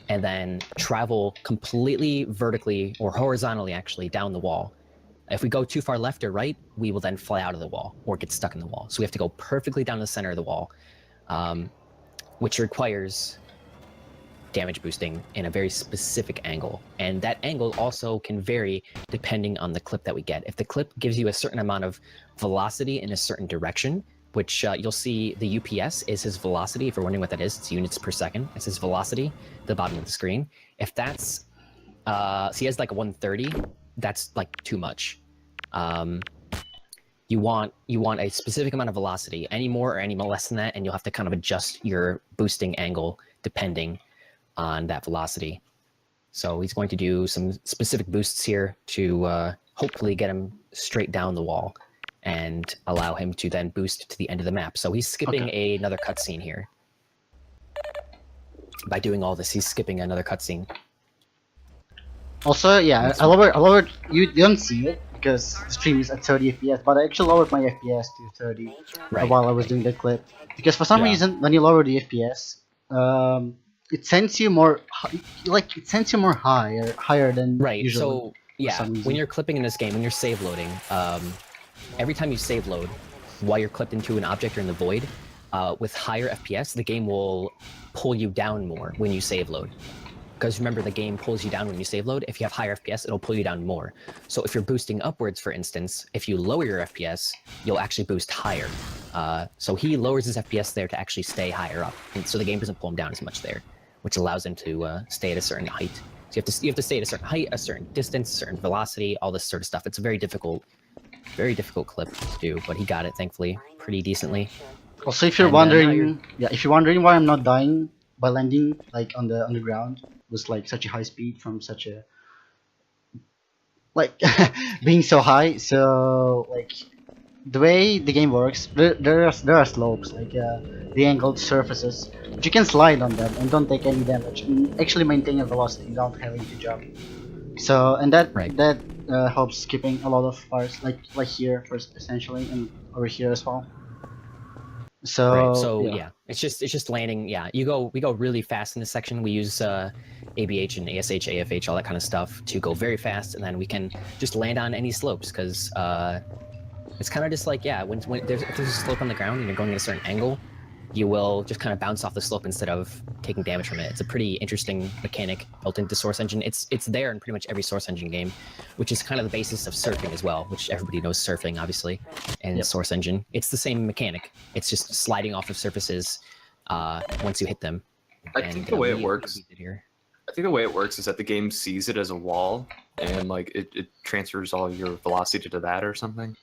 and then travel completely vertically, or horizontally actually, down the wall. If we go too far left or right, we will then fly out of the wall, or get stuck in the wall. So we have to go perfectly down the center of the wall, which requires damage boosting in a very specific angle, and that angle also can vary depending on the clip that we get. If the clip gives you a certain amount of velocity in a certain direction, which you'll see the UPS is his velocity. If you're wondering what that is, it's units per second. It's his velocity, the bottom of the screen. If that's so he has like a 130, that's like too much. You want a specific amount of velocity. Any more or any less than that, and you'll have to kind of adjust your boosting angle depending on that velocity. So he's going to do some specific boosts here to hopefully get him straight down the wall and allow him to then boost to the end of the map. So he's skipping another cutscene here. By doing all this, he's skipping another cutscene. Also, yeah, I lowered. You don't see it because the stream is at 30 FPS, but I actually lowered my FPS to 30 while I was doing that clip. Because for some reason, when you lower the FPS, it sends you more, higher than usual. So yeah, when you're clipping in this game, when you're save loading, every time you save load, while you're clipped into an object or in the void, with higher FPS, the game will pull you down more when you save load. Because remember, the game pulls you down when you save load. If you have higher FPS, it'll pull you down more. So if you're boosting upwards, for instance, if you lower your FPS, you'll actually boost higher. So he lowers his FPS there to actually stay higher up, and so the game doesn't pull him down as much there, which allows him to stay at a certain height. So you have to stay at a certain height, a certain distance, a certain velocity, all this sort of stuff. It's a very difficult clip to do, but he got it thankfully pretty decently. Also, if you're wondering, if you're wondering why I'm not dying by landing like on the ground with like such a high speed from such a being so high, so like the way the game works, there are slopes, like the angled surfaces, but you can slide on them and don't take any damage and actually maintain your velocity without having to jump. So and that helps skipping a lot of parts, like here first essentially, and over here as well. So yeah, it's just landing. Yeah, we go really fast in this section. We use ABH and ASH, AFH, all that kind of stuff to go very fast, and then we can just land on any slopes because it's kind of just like if there's a slope on the ground and you're going at a certain angle, you will just kind of bounce off the slope instead of taking damage from it. It's a pretty interesting mechanic built into Source Engine. It's there in pretty much every Source Engine game, which is kind of the basis of surfing as well, which everybody knows surfing, obviously, and Source Engine. It's the same mechanic. It's just sliding off of surfaces once you hit them. I think the way it works I think the way it works is that the game sees it as a wall, and like it transfers all your velocity to that or something.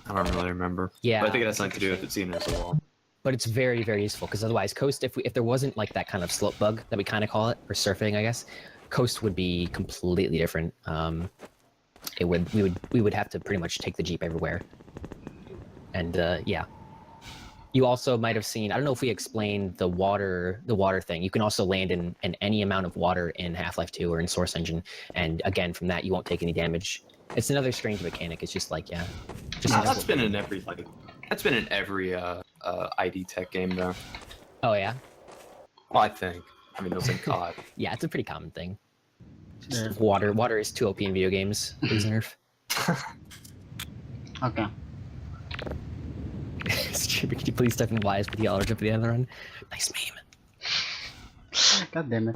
I don't really remember. Yeah, but I think it has something to do with it seeing it as a wall. But it's very, very useful because otherwise, Coast, if there wasn't like that kind of slope bug that we kind of call it, or surfing, I guess, Coast would be completely different. We would have to pretty much take the Jeep everywhere. And yeah, you also might have seen. I don't know if we explained the water thing. You can also land in any amount of water in Half-Life 2 or in Source Engine, and again from that you won't take any damage. It's another strange mechanic. It's just like That's been in every ID Tech game though. Oh yeah. Well, I think. I mean, those in COD. Yeah, it's a pretty common thing. Yeah. Water is too OP in video games. Please nerf. Okay. Could you please type in Y's with the allergy for the other one? Nice meme. God damn it.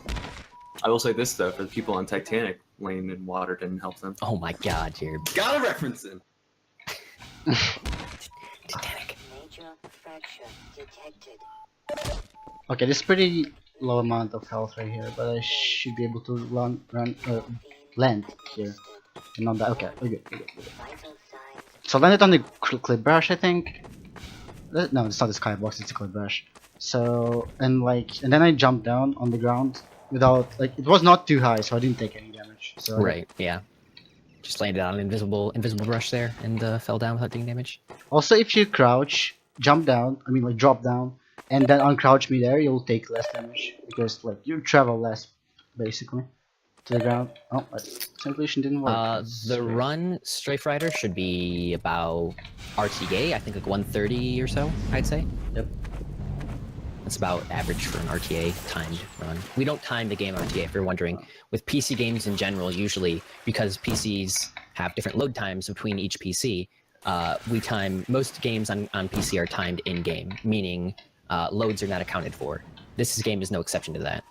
I will say this though, for the people on Titanic, laying in water didn't help them. Oh my god, Jared. Gotta reference him. Titanic. Major fracture detected. Okay, this is pretty low amount of health right here, but I should be able to land here. And not that. Okay, we're good. So land it on the clip brush, I think. No, it's not the skybox, it's a clip brush. So and then I jumped down on the ground without it was not too high, so I didn't take any damage. So Right, yeah. Just landed on an invisible brush there and fell down without taking damage. Also, if you crouch, jump down, drop down, and then uncrouch me there, you'll take less damage because you travel less, basically, to the ground. Oh, simulation didn't work. The run Strafe Rider should be about RTA, I think like 130 or so, I'd say. Yep. That's about average for an RTA timed run. We don't time the game RTA, if you're wondering. With PC games in general, usually, because PCs have different load times between each PC, most games on PC are timed in-game, meaning loads are not accounted for. This game is no exception to that.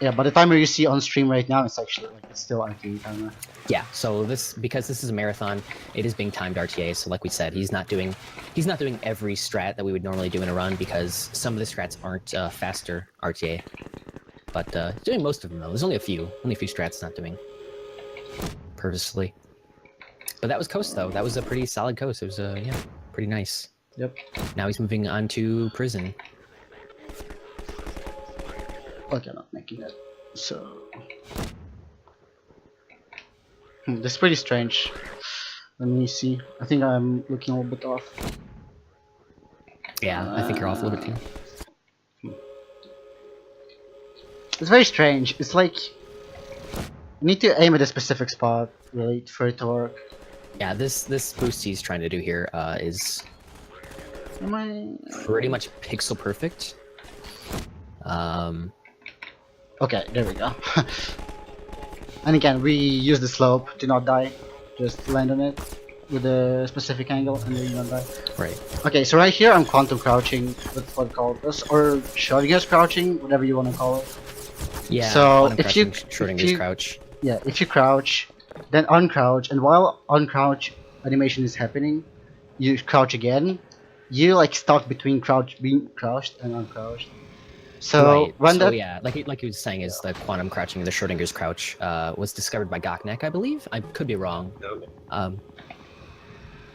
Yeah, but the timer you see on stream right now, it's actually it's still RTA timer. Yeah, so because this is a marathon, it is being timed RTA. So like we said, he's not doing every strat that we would normally do in a run because some of the strats aren't faster RTA. But doing most of them though. There's only a few strats not doing purposely. But that was Coast though. That was a pretty solid Coast. It was yeah, pretty nice. Yep. Now he's moving on to prison. Okay, I'm not making that. So this is pretty strange. Let me see. I think I'm looking a little bit off. Yeah, I think you're off a little bit too. It's very strange. It's like you need to aim at a specific spot, really, for it to work. Yeah, this boost he's trying to do here is Am I? pretty much pixel perfect. Okay, there we go. And again, we use the slope to not die. Just land on it with a specific angle and then you don't die. Right. Okay, so right here I'm quantum crouching, that's what called this, or Schrodinger's crouching, whatever you want to call it. Yeah. So quantum if you Schrodinger's crouch. Yeah, if you crouch, then uncrouch, and while uncrouch animation is happening, you crouch again. You stuck between being crouched and uncrouched. So right. Yeah, like he was saying, is the quantum crouching, the Schrodinger's crouch, was discovered by Goknek, I believe. I could be wrong. No.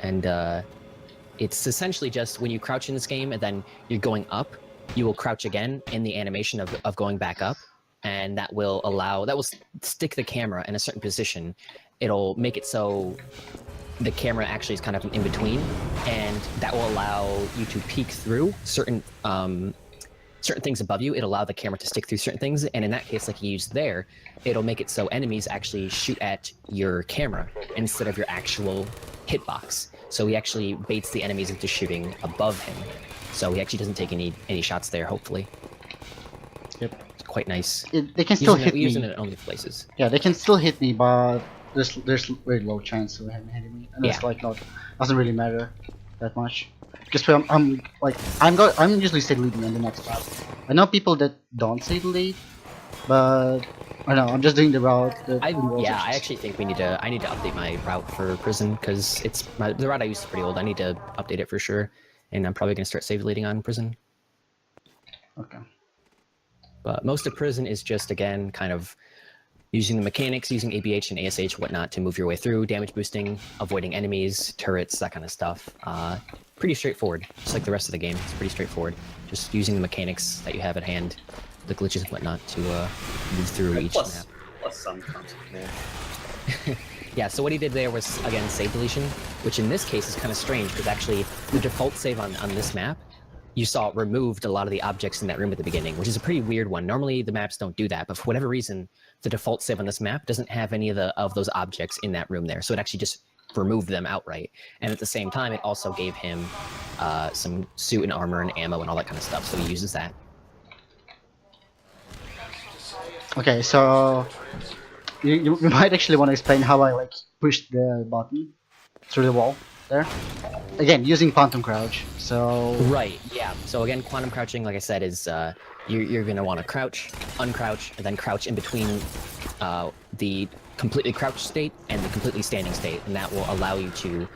And it's essentially just when you crouch in this game and then you're going up, you will crouch again in the animation of going back up, and that will stick the camera in a certain position. It'll make it so the camera actually is kind of in between, and that will allow you to peek through certain things above you. It'll allow the camera to stick through certain things, and in that case, like you used there, it'll make it so enemies actually shoot at your camera instead of your actual hitbox. So he actually baits the enemies into shooting above him. So he actually doesn't take any shots there, hopefully. Yep. It's quite nice. They can still hit me. Using it in only places. Yeah, they can still hit me, but there's very low chance of him hitting me, and it's doesn't really matter that much. Because I'm usually say leading on the next lap. I know people that don't say lead, but I know I'm just doing the route. I actually think I need to update my route for prison because the route I used is pretty old. I need to update it for sure, and I'm probably gonna start save leading on prison. Okay. But most of Prison is just, again, kind of using the mechanics, using ABH and ASH, whatnot, to move your way through, damage boosting, avoiding enemies, turrets, that kind of stuff. Pretty straightforward, just like the rest of the game. It's pretty straightforward. Just using the mechanics that you have at hand, the glitches and whatnot, to move through each map. Plus some concept, man. Yeah, so what he did there was, again, save deletion, which in this case is kind of strange, because actually the default save on this map, you saw removed a lot of the objects in that room at the beginning, which is a pretty weird one. Normally the maps don't do that, but for whatever reason, the default save on this map doesn't have any of those objects in that room there, so it actually just removed them outright. And at the same time, it also gave him some suit and armor and ammo and all that kind of stuff, so he uses that. Okay, so you might actually want to explain how I like pushed the button through the wall there. Again, using quantum crouch. So Right, yeah. So again, quantum crouching, like I said, is you're going to want to crouch, uncrouch, and then crouch in between the completely crouched state and the completely standing state, and that will allow you to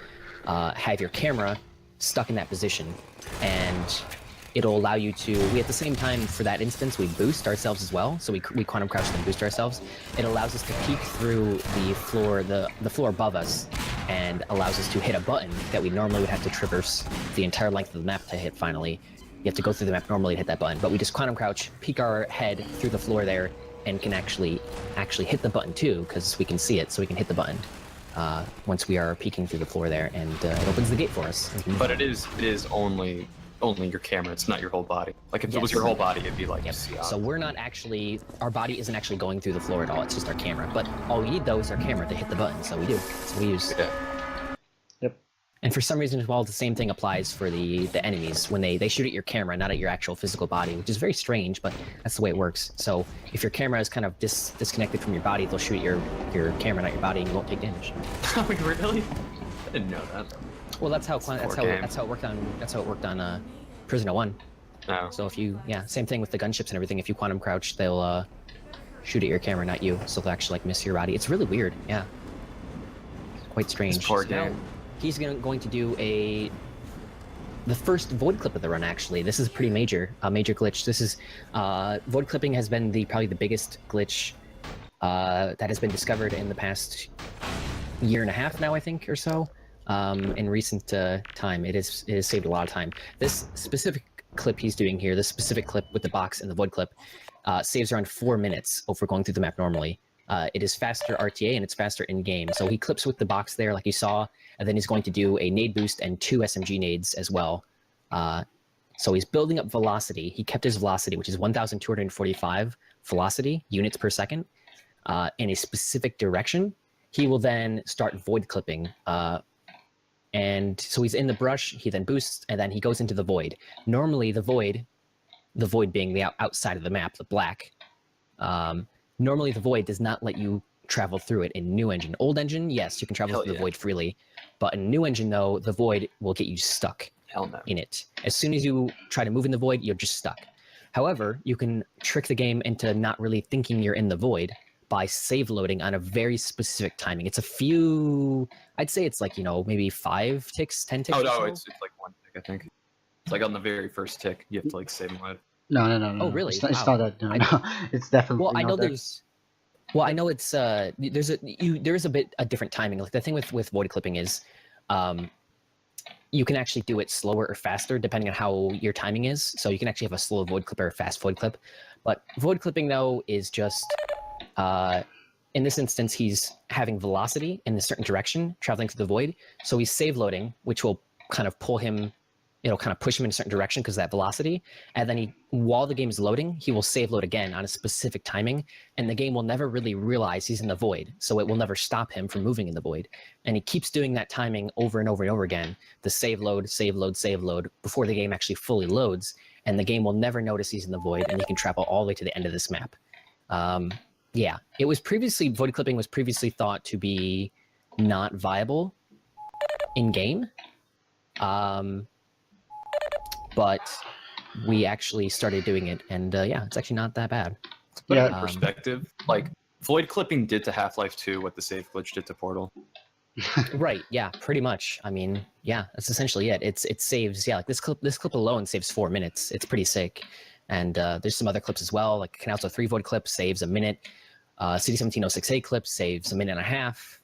have your camera stuck in that position, and it'll allow you to, we at the same time, for that instance, we boost ourselves as well, so we quantum crouch and boost ourselves. It allows us to peek through the floor, the floor above us, and allows us to hit a button that we normally would have to traverse the entire length of the map to hit finally. You have to go through the map normally to hit that button, but we just quantum crouch, peek our head through the floor there, and can actually hit the button too, because we can see it, so we can hit the button once we are peeking through the floor there, and it opens the gate for us. But it is only your camera. It's not your whole body. Like if it was Yes. your whole body, it'd be like Yep. see So we're not actually, our body isn't actually going through the floor at all. It's just our camera. But all we need though is our camera to hit the button. So we do. So we use. Yeah. Yep. And for some reason as well, the same thing applies for the enemies when they shoot at your camera, not at your actual physical body, which is very strange, but that's the way it works. So if your camera is kind of disconnected from your body, they'll shoot at your camera, not your body, and you won't take damage. Oh, really? I didn't know that. Well, that's how it worked on Prisoner 1. No. So if you, same thing with the gunships and everything. If you quantum crouch, they'll shoot at your camera, not you. So they'll actually like miss your body. It's really weird. Yeah. Quite strange. This poor So now game. he's going to do the first void clip of the run. Actually, this is pretty major glitch. This is void clipping has been probably the biggest glitch that has been discovered in the past year and a half now, I think, or so. In recent time, it has saved a lot of time. This specific clip he's doing here, this specific clip with the box and the void clip, saves around 4 minutes over going through the map normally. It is faster RTA and it's faster in game. So he clips with the box there, like you saw, and then he's going to do a nade boost and 2 SMG nades as well. So he's building up velocity. He kept his velocity, which is 1,245 velocity units per second, in a specific direction. He will then start void clipping. And so he's in the brush, he then boosts, and then he goes into the void. Normally the void being the outside of the map, the black, normally the void does not let you travel through it in new engine. Old engine, yes, you can travel through the void freely, but in new engine though, the void will get you stuck Hell no. in it. As soon as you try to move in the void, you're just stuck. However, you can trick the game into not really thinking you're in the void by save loading on a very specific timing. It's a few, I'd say it's like, maybe 5 ticks, 10 ticks. Oh or no, so. it's like 1 tick, I think. It's like on the very first tick, you have to like save and load. No. Oh, really? It's not, it's Wow. not that. No. It's definitely. Well, I not know that. there's. Well, I know it's there is a different timing. Like the thing with void clipping is, you can actually do it slower or faster depending on how your timing is. So you can actually have a slow void clip or a fast void clip. But void clipping though is just, in this instance, he's having velocity in a certain direction, traveling through the void. So he's save loading, which will kind of pull him. It'll kind of push him in a certain direction because of that velocity. And then while the game is loading, he will save load again on a specific timing. And the game will never really realize he's in the void. So it will never stop him from moving in the void. And he keeps doing that timing over and over and over again. The save load, save load, save load before the game actually fully loads. And the game will never notice he's in the void. And he can travel all the way to the end of this map. Yeah, it was previously, void clipping was previously thought to be not viable in game. But we actually started doing it, and it's actually not that bad. Put it Yeah. in perspective, like void clipping did to Half-Life 2 what the save glitch did to Portal. Right, yeah, pretty much. I mean, yeah, that's essentially it. It saves, like this clip alone saves 4 minutes. It's pretty sick. And there's some other clips as well, like Canalzo 3 void clip saves a minute. CD1706A clip saves a minute and a half.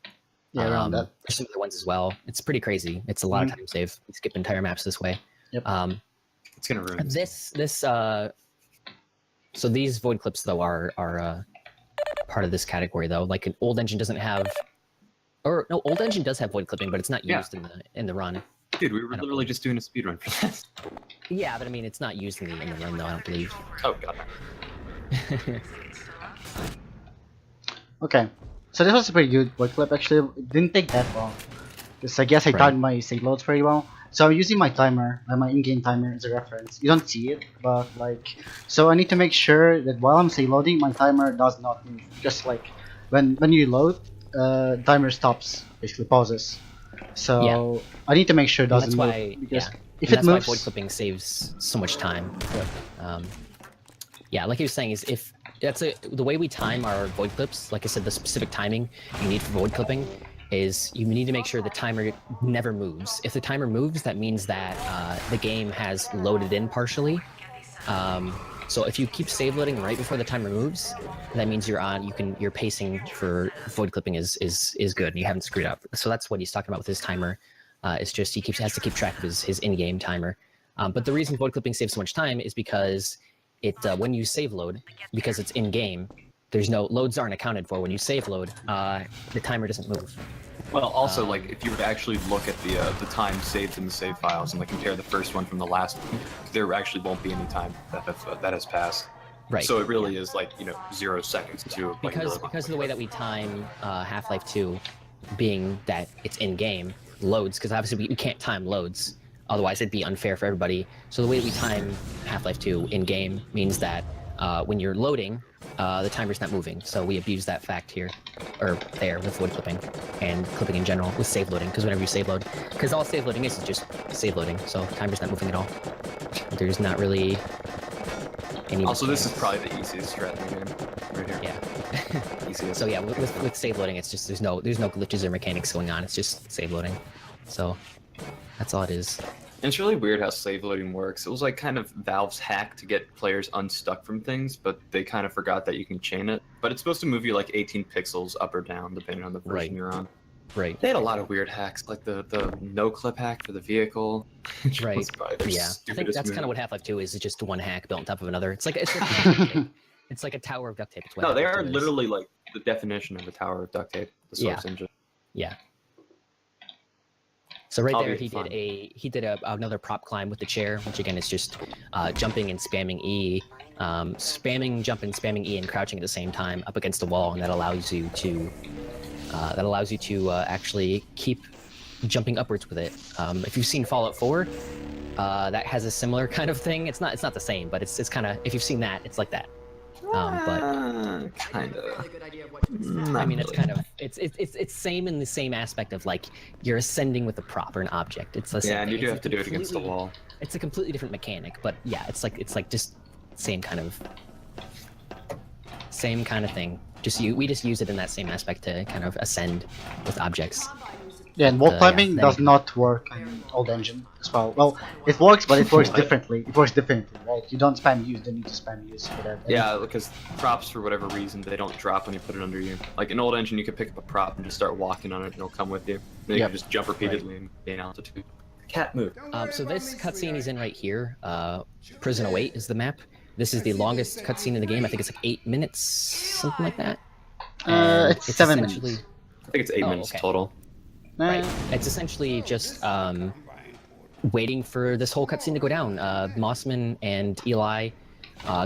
Yeah, around that. There's some other ones as well. It's pretty crazy. It's a lot of time save. You skip entire maps this way. Yep. It's gonna ruin So these void clips though are part of this category though. Like an old engine doesn't have, or no, old engine does have void clipping, but it's not used in the run. Dude, we were literally just doing a speedrun for this. Yeah, but I mean, it's not used in the run though. I don't believe. Oh god. Okay, so this was a pretty good void clip. Actually, it didn't take that long. Because I guess I timed my save loads very well. So I'm using my timer, my in-game timer as a reference. You don't see it, but like, so I need to make sure that while I'm save loading, my timer does not move. Just like when you load, timer stops, basically pauses. So I need to make sure it doesn't move because if it moves, that's why void clipping saves so much time. Yeah, like he was saying, is if the way we time our void clips, like I said, the specific timing you need for void clipping is you need to make sure the timer never moves. If the timer moves, that means that the game has loaded in partially. So if you keep save loading right before the timer moves, that means your pacing for void clipping is good and you haven't screwed up. So that's what he's talking about with his timer. It's just he has to keep track of his in-game timer. But the reason void clipping saves so much time is because when you save load, because it's in-game, loads aren't accounted for. When you save load, the timer doesn't move. Well, also, like, if you were to actually look at the time saved in the save files and like compare the first one from the last one, there actually won't be any time that has passed. Right. So it really is like 0 seconds to like, because of the way that we time Half-Life 2, being that it's in-game loads, because obviously we can't time loads, otherwise it'd be unfair for everybody. So the way that we time Half-Life 2 in-game means that when you're loading, the timer's not moving. So we abuse that fact here, or there, with void clipping and clipping in general with save loading. Because whenever you save load, because all save loading is just save loading, so timer's not moving at all. There's not really any. Also, this is probably the easiest strat in the game, right here. Yeah. Easiest. So yeah, with save loading, it's just there's no glitches or mechanics going on. It's just save loading. So that's all it is. And it's really weird how save loading works. It was like kind of Valve's hack to get players unstuck from things, but they kind of forgot that you can chain it. But it's supposed to move you like 18 pixels up or down, depending on the version you're on. Right. They had a lot of weird hacks, like the no clip hack for the vehicle. Right. Yeah. I think that's kind of what Half-Life 2 is. It's just one hack built on top of another. It's like it's like a tower of duct tape. No, they are literally like the definition of a tower of duct tape. The Source engine. Yeah. So right there, he did another prop climb with the chair, which again is just jumping and spamming E, jump and spamming E and crouching at the same time up against the wall, and that allows you to actually keep jumping upwards with it. If you've seen Fallout 4, that has a similar kind of thing. It's not the same, but it's kind of, if you've seen that, it's like that. But kind of. I mean, it's kind of it's same in the same aspect of like you're ascending with a prop or an object. It's the same and you thing. do have to do it against the wall. It's a completely different mechanic, but yeah, it's like just same kind of thing. We just use it in that same aspect to kind of ascend with objects. Yeah, and wall climbing does not work in old engine as well. Well, it works, but it works differently. It works differently, right? You don't spam use, then you just spam use for that. Yeah, because props, for whatever reason, they don't drop when you put it under you. Like in old engine, you can pick up a prop and just start walking on it, and it'll come with you. Then you can just jump repeatedly and gain altitude. Cat move. So this cutscene he's in right here, Prison 08 is the map. This is the longest cutscene in the game. I think it's like 8 minutes, something like that. It's 7 minutes. I think it's 8 minutes total. Right. It's essentially just waiting for this whole cutscene to go down. Mossman and Eli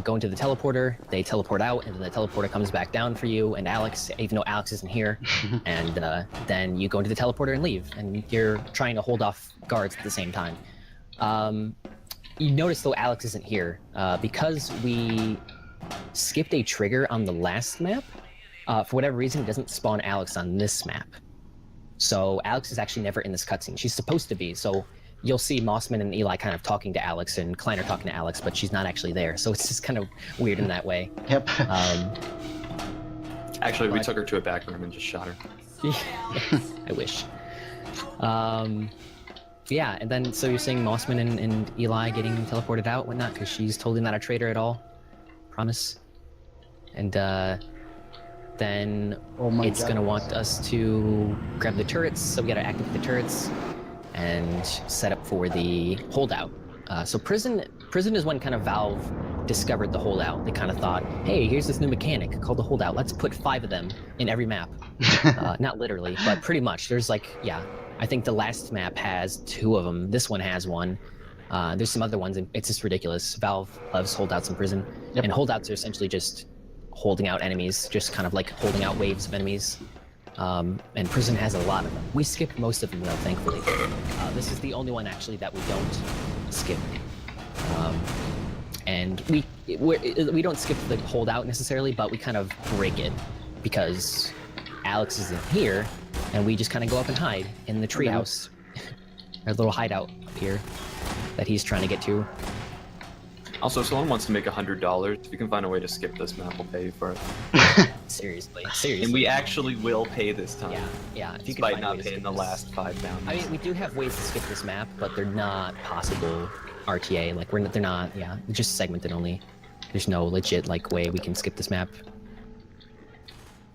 go into the teleporter. They teleport out, and then the teleporter comes back down for you and Alex, even though Alex isn't here. And then you go into the teleporter and leave, and you're trying to hold off guards at the same time. You notice, though, Alex isn't here. Because we skipped a trigger on the last map, for whatever reason, it doesn't spawn Alex on this map. So Alex is actually never in this cutscene. She's supposed to be, so you'll see Mossman and Eli kind of talking to Alex and Kleiner talking to Alex, but she's not actually there. So it's just kind of weird in that way. Yep. Actually, we took her to a back room and just shot her. I wish. Yeah, and then so you're saying Mossman and Eli getting teleported out, whatnot, because she's totally not a traitor at all. Promise. And then Oh my it's God. gonna want us to grab the turrets, so we gotta activate the turrets and set up for the holdout. So prison is when kind of Valve discovered the holdout. They kind of thought, hey, here's this new mechanic called the holdout. Let's put 5 of them in every map. Not literally, but pretty much. There's like, yeah, I think the last map has 2 of them. This one has 1. There's some other ones, and it's just ridiculous. Valve loves holdouts in prison, Yep. and holdouts are essentially just holding out enemies, just kind of like holding out waves of enemies. And prison has a lot of them. We skip most of them though, thankfully. This is the only one actually that we don't skip. And we don't skip the holdout necessarily, but we kind of break it because Alex isn't here, and we just kind of go up and hide in the treehouse, our little hideout up here that he's trying to get to. Also, if someone wants to make $100, if you can find a way to skip this map, we'll pay you for it. Seriously. And we actually will pay this time. Yeah. If you can Despite find a not way to paying skip the this. last 5 down. I mean, we do have ways to skip this map, but they're not possible RTA. Like they're not. Yeah, they're just segmented only. There's no legit like way we can skip this map.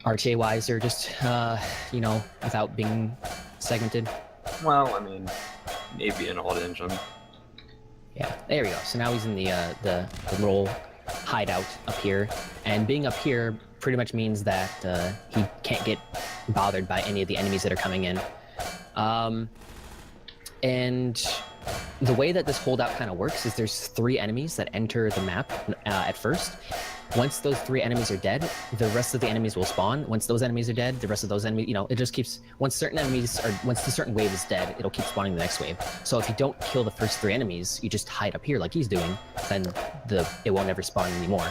RTA wise, they're just without being segmented. Well, I mean, maybe an old engine. Yeah, there we go. So now he's in the little hideout up here, and being up here pretty much means that he can't get bothered by any of the enemies that are coming in. And the way that this holdout kind of works is there's 3 enemies that enter the map at first. Once those 3 enemies are dead, the rest of the enemies will spawn. Once those enemies are dead, the rest of those enemies, it just keeps, once the certain wave is dead, it'll keep spawning the next wave. So if you don't kill the first 3 enemies, you just hide up here like he's doing, then it won't ever spawn anymore.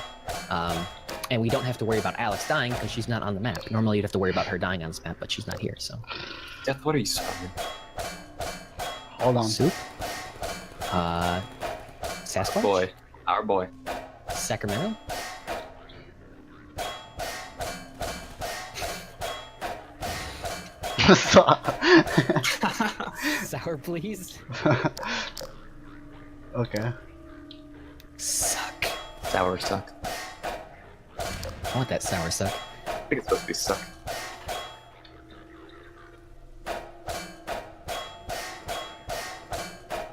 And we don't have to worry about Alex dying because she's not on the map. Normally you'd have to worry about her dying on this map, but she's not here, so. Death, what are you spamming? Hold on. Soup? Sasquatch? Boy. Our boy. Sacramento? Sour, please. Okay. Suck. Sour suck. I want that sour suck. I think it's supposed to be suck.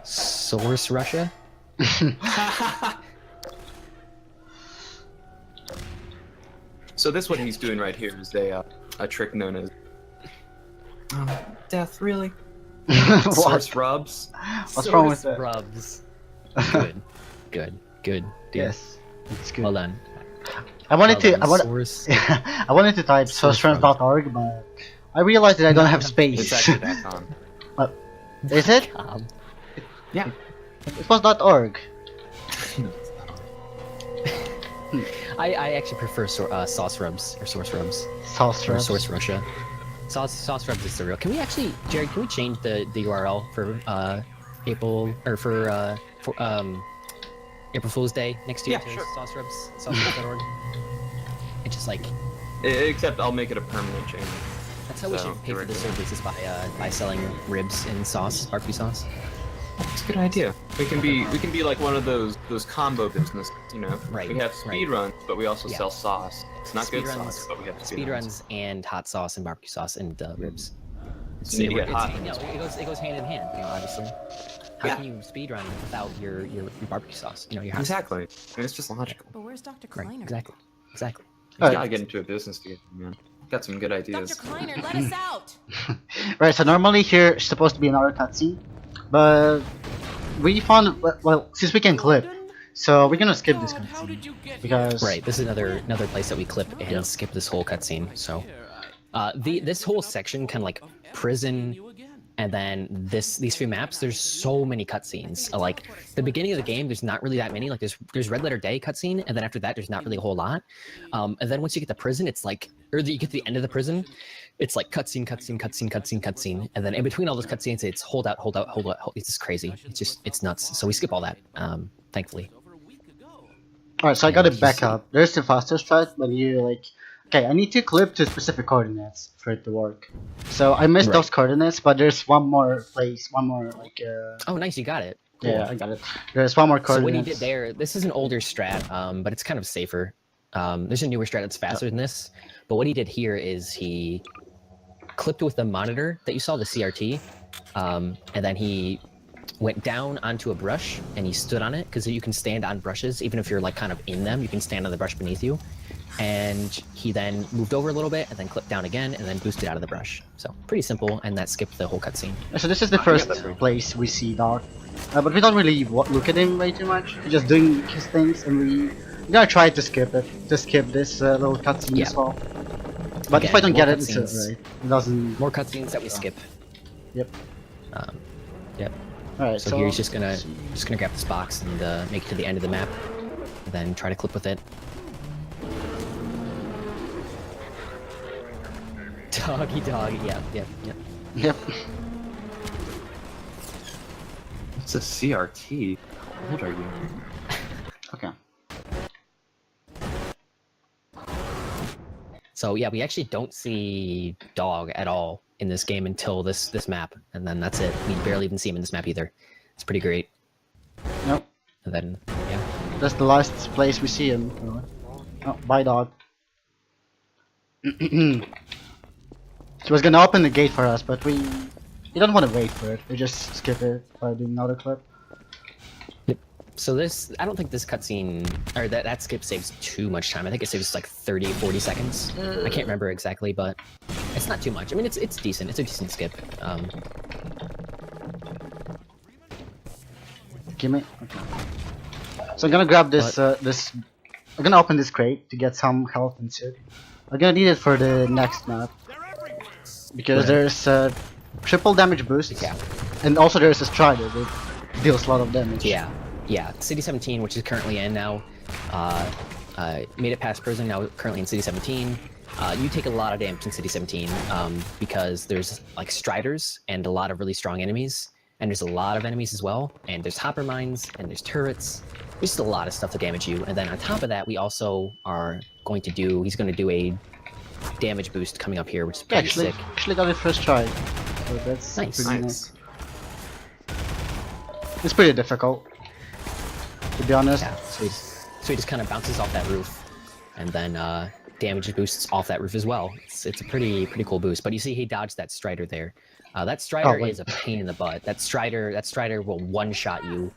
Source Russia? So this what he's doing right here is a trick known as death, really? Source rubs. What's wrong with that? Rubs. Good. Dude. Yes, it's good. Well done. I wanted Source. I wanted to type Source sourcetrans.org, but I realized that I don't have It's space. actually .com. Is it? Yeah. It was .org. I actually prefer sauce rubs or source rubs Sauce or rubs. source Russia. Sauce rubs is the real. Can we actually, Jared? Can we change the URL for April or for April Fool's Day next year Yeah, to sure. sauce rubs, saucerubs.org? It's just like Except I'll make it a permanent change. that's how we So, should pay for the directly. service is by selling ribs in sauce, barbecue sauce. It's a good idea. We can be like one of those combo businesses, Right, We have right. speed runs, but we also Yeah. sell sauce. It's not good Speedruns- sauce, but we have Speed runs and hot sauce and barbecue sauce and ribs. So you need to get hot. It goes hand in hand, obviously. How Yeah. can you speed run without your barbecue sauce? Your hot Exactly. I mean, it's just logical. But where's Dr. Right, Kleiner? exactly. You Alright. gotta get into a business together, man. Got some good ideas. Dr. Kleiner, let us out! Right, so normally here is supposed to be another cutscene, but we found, well, since we can clip, so we're gonna skip this cutscene because Right, this is another place that we clip and skip this whole cutscene. So, this whole section, kind of like prison, and then these few maps. There's so many cutscenes. Like the beginning of the game, there's not really that many. Like there's Red Letter Day cutscene, and then after that, there's not really a whole lot. And then once you get to prison, it's like, you get to the end of the prison, it's like cutscene, and then in between all those cutscenes, it's hold out. It's just crazy. It's nuts. So we skip all that, thankfully. alright, so I got it back up. There's the faster strat, but you Okay, I need to clip to specific coordinates for it to work. So I missed Right. those coordinates, but there's one more place, one more like. Oh, nice, you got it. Cool. Yeah, I got it. There's one more So what he coordinates. did there, this is an older strat, but it's kind of safer. There's a newer strat that's faster than this, but what he did here is he clipped with the monitor that you saw, the CRT, and then he went down onto a brush and he stood on it, because you can stand on brushes even if you're like kind of in them. You can stand on the brush beneath you, and he then moved over a little bit and then clipped down again and then boosted out of the brush. So pretty simple, and that skipped the whole cutscene. So this is the first place we see Doc, but we don't really look at him way too much. He's just doing his things, and we're gonna try to skip it, to skip this little cutscene Yeah. as well. But if Again, I don't more get it, it's cutscenes. alright. It doesn't. More cutscenes that we skip. Yep. Yep. Alright, So here he's just gonna grab this box and make it to the end of the map, and then try to clip with it. Doggy, doggy. Yep. Yep. It's a CRT. How old are you? Okay. So yeah, we actually don't see Dog at all in this game until this map, and then that's it. We barely even see him in this map either. It's pretty great. Nope. And then yeah, That's the last place we see him. Oh, bye, Dog. He was gonna open the gate for us, but we don't want to wait for it. We just skip it by doing another clip. so this, I don't think this cutscene, or that skip saves too much time. I think it saves like 30, 40 seconds. I can't remember exactly, but it's not too much. I mean, it's decent. It's a decent skip. Give me. Okay. So I'm gonna grab this. I'm gonna open this crate to get some health and shit. I'm gonna need it for the next map because there's triple damage boost, Yeah. and also there's a strider that deals a lot of damage. Yeah. City 17, which is currently in now, made it past prison. Now currently in City 17. You take a lot of damage in City 17 because there's like striders and a lot of really strong enemies, and there's a lot of enemies as well. And there's hopper mines and there's turrets. There's just a lot of stuff to damage you. And then on top of that, we also are going to do. He's going to do a damage boost coming up here, which is pretty sick. Actually got it first try. So that's Nice. pretty nice. It's pretty difficult, to be honest. Yeah, so he just kind of bounces off that roof, and then damage boosts off that roof as well. It's a pretty cool boost. But you see, he dodged that strider there. That strider is a pain in the butt. That strider will one-shot you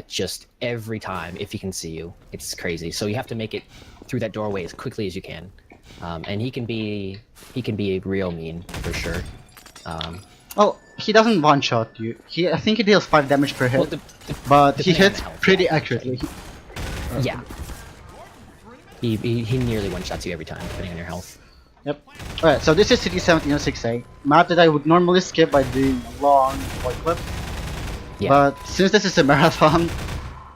just every time if he can see you. It's crazy. So you have to make it through that doorway as quickly as you can. And he can be real mean for sure. Well, he doesn't one-shot you. I think he deals 5 damage per hit, Well, but he depending on hits the health, pretty yeah. accurately. Yeah. He nearly one-shots you every time, depending on your health. Yep. Alright, so this is City 1706A. Map that I would normally skip by doing long void clip. Yeah. But since this is a marathon,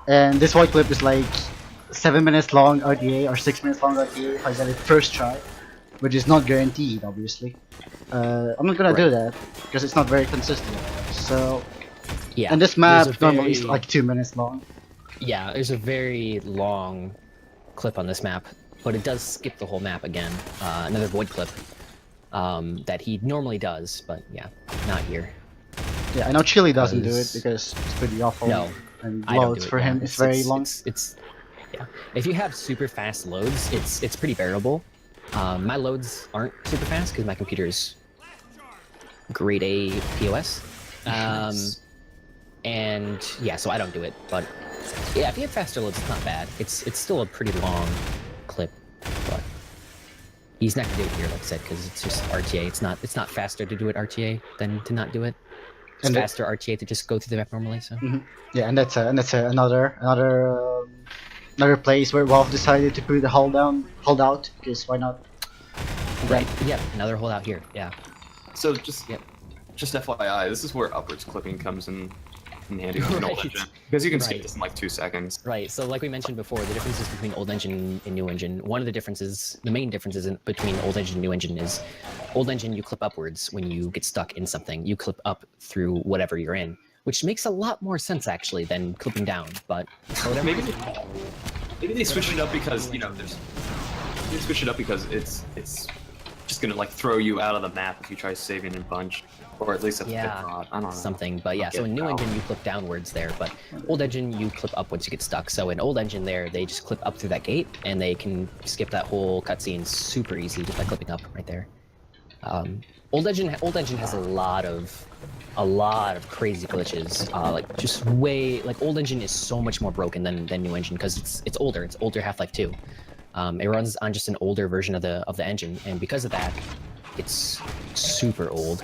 and this void clip is like 7 minutes long RTA or 6 minutes long RTA if I get it first try, which is not guaranteed, obviously. I'm not gonna do that because it's not very consistent. So, Yeah. and this there's map a normally is very- like 2 minutes long. Yeah, there's a very long clip on this map, but it does skip the whole map again. Another void clip that he normally does, but yeah, not here. Yeah, I know Chili doesn't do it Because- because it's pretty awful. No, and I don't loads do it, for yeah. him it's very long. It's yeah. If you have super fast loads, it's pretty bearable. My loads aren't super fast because my computer's grade A POS. And yeah, so I don't do it. But yeah, if you have faster loads, it's not bad. It's still a pretty long clip, but he's not gonna do it here, like I said, because it's just RTA. It's not faster to do it RTA than to not do it. It's And faster RTA to just go through the map normally. So. Yeah, and that's another place where Valve decided to put the hold out because why not? Right. Yep. Another holdout here. Yeah. So just FYI, this is where upwards clipping comes in handy with an old Right. engine because you can skip Right. this in like 2 seconds. Right. So like we mentioned before, the differences between old engine and new engine. One of the differences, the main differences between old engine and new engine is, old engine you clip upwards when you get stuck in something. You clip up through whatever you're in, which makes a lot more sense actually than clipping down. But for whatever Maybe they switched it up because there's You switch it up because it's just gonna like throw you out of the map if you try saving in punch, or at least that's what Yeah, I thought. I don't know. something. But yeah, so Okay, in new wow. engine you clip downwards there, but old engine you clip up once you get stuck. So in old engine there, they just clip up through that gate, and they can skip that whole cutscene super easy just by clipping up right there. Old engine has a lot of crazy glitches. Like just way like old engine is so much more broken than new engine because it's older. It's older Half-Life 2. It runs on just an older version of the engine, and because of that, it's super old.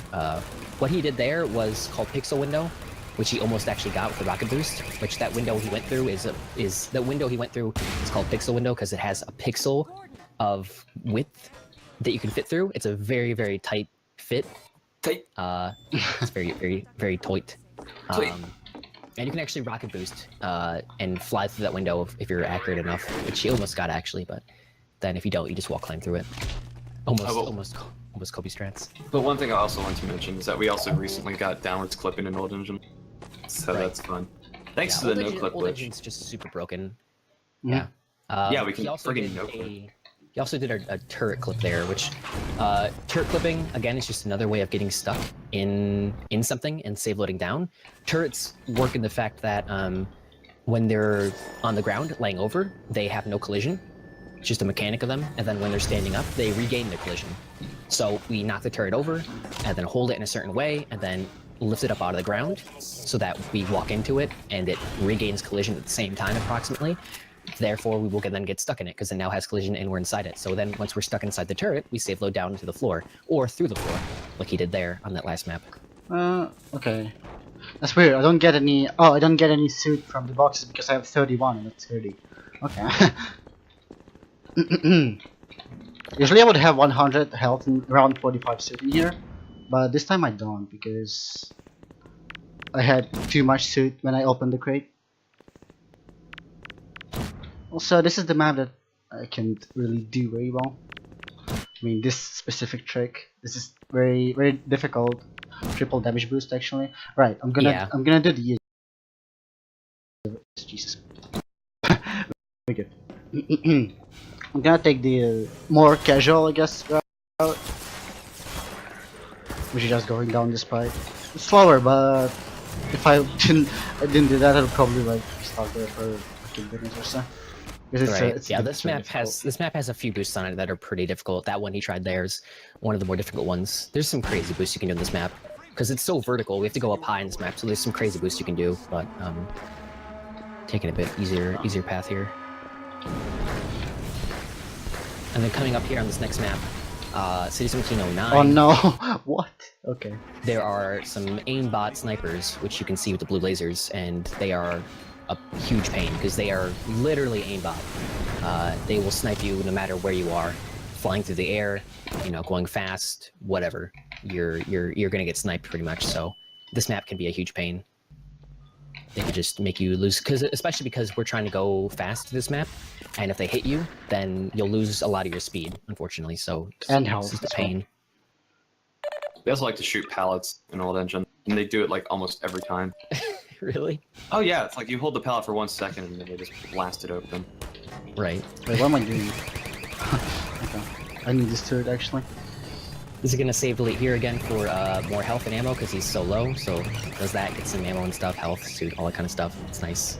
What he did there was called pixel window, which he almost actually got with the rocket boost. Which that window he went through is the window he went through is called pixel window because it has a pixel of width that you can fit through. It's a very tight fit. Tight. It's very tight. Tight. And you can actually rocket boost and fly through that window if you're accurate enough, which he almost got actually, but then if you don't, you just wall climb through it. Almost Kobe strats. But one thing I also want to mention is that we also recently got downwards clipping in old engine, so Right. that's fun. Thanks Yeah, to the old no engine, clip old glitch. engine's just super broken. Mhm. Yeah. Yeah, we he can also friggin' did no-clip. He also did a turret clip there, which turret clipping again is just another way of getting stuck in something and save loading down. Turrets work in the fact that when they're on the ground laying over, they have no collision. It's just a mechanic of them, and then when they're standing up, they regain their collision. So we knock the turret over, and then hold it in a certain way, and then lift it up out of the ground, so that we walk into it, and it regains collision at the same time, approximately. Therefore, we will then get stuck in it, because it now has collision, and we're inside it. So then, once we're stuck inside the turret, we save load down to the floor, or through the floor, like he did there on that last map. Okay. That's weird. I don't get any. Oh, I don't get any suit from the boxes because I have 31 and it's 30. Okay. Usually I would have 100 health and around 45 suit in here, but this time I don't because I had too much suit when I opened the crate. Also, this is the map that I can't really do very well. I mean, this specific trick. This is very difficult. Triple damage boost actually. Right. I'm Yeah. gonna do the Jesus. Very good. I'm gonna take the more casual, I guess, route, which is just going down this pipe. It's slower, but if I didn't do that, I'd probably like start there for fucking minutes or so. Because it's, Right. it's Yeah, it's very difficult. this map has a few boosts on it that are pretty difficult. That one he tried there is one of the more difficult ones. There's some crazy boosts you can do in this map because it's so vertical. We have to go up high in this map, so there's some crazy boosts you can do. But taking a bit easier path here. And then coming up here on this next map, City 1709. Oh no! What? Okay. There are some aimbot snipers, which you can see with the blue lasers, and they are a huge pain because they are literally aimbot. They will snipe you no matter where you are, flying through the air, you know, going fast, whatever. You're gonna get sniped pretty much. So this map can be a huge pain. They could just make you lose, especially because we're trying to go fast to this map, and if they hit you, then you'll lose a lot of your speed, unfortunately. So And it's health just a as well. pain. They also like to shoot pallets in old engine, and they do it like almost every time. Really? Oh yeah, it's like you hold the pallet for 1 second and then they just blast it open. Right. Wait, what am I doing? Okay. I need this turret actually. This is gonna save Elite here again for more health and ammo because he's so low. So does that, get some ammo and stuff, health, suit, all that kind of stuff. It's nice.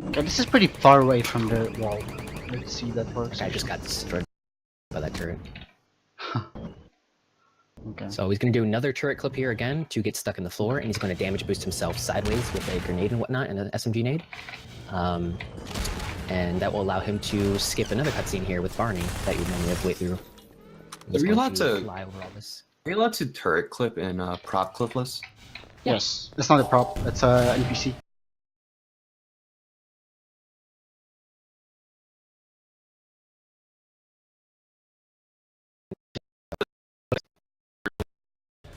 Okay, this is pretty far away from the wall. Let's see if that works. I just got destroyed by that turret. Okay. So he's gonna do another turret clip here again to get stuck in the floor, and he's gonna damage boost himself sideways with a grenade and whatnot, and an SMG nade. And that will allow him to skip another cutscene here with Barney that you normally have to wait through. He's Are you going allowed to- fly over all this? Are you allowed to turret clip in prop clipless? Yes, that's not a prop. That's a NPC.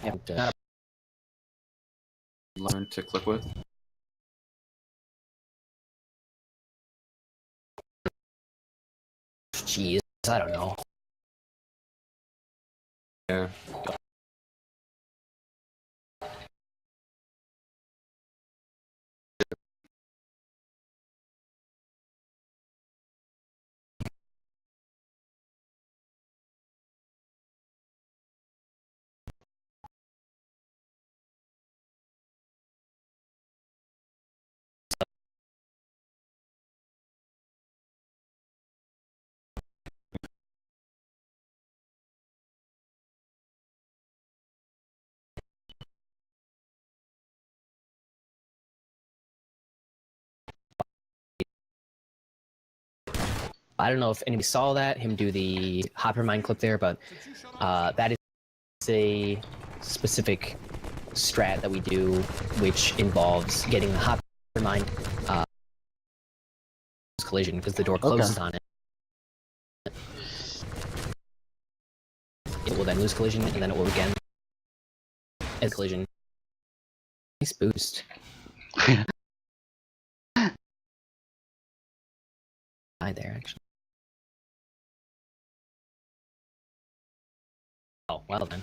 Yeah, Learn to clip with? jeez, I don't know. Yeah. I don't know if anybody saw that, him do the hopper mine clip there, but that is a specific strat that we do, which involves getting the hopper mine collision because the door closes on it. It will then lose collision, and then it will again as collision. Nice boost. Hi there, actually. Oh, well then.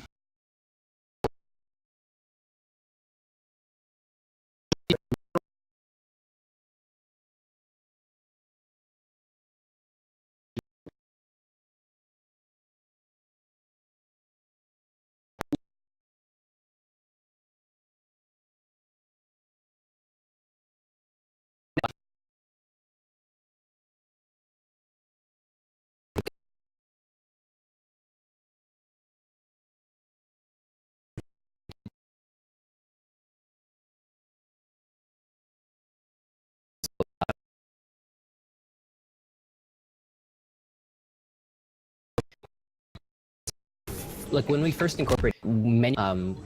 Like when we first incorporated many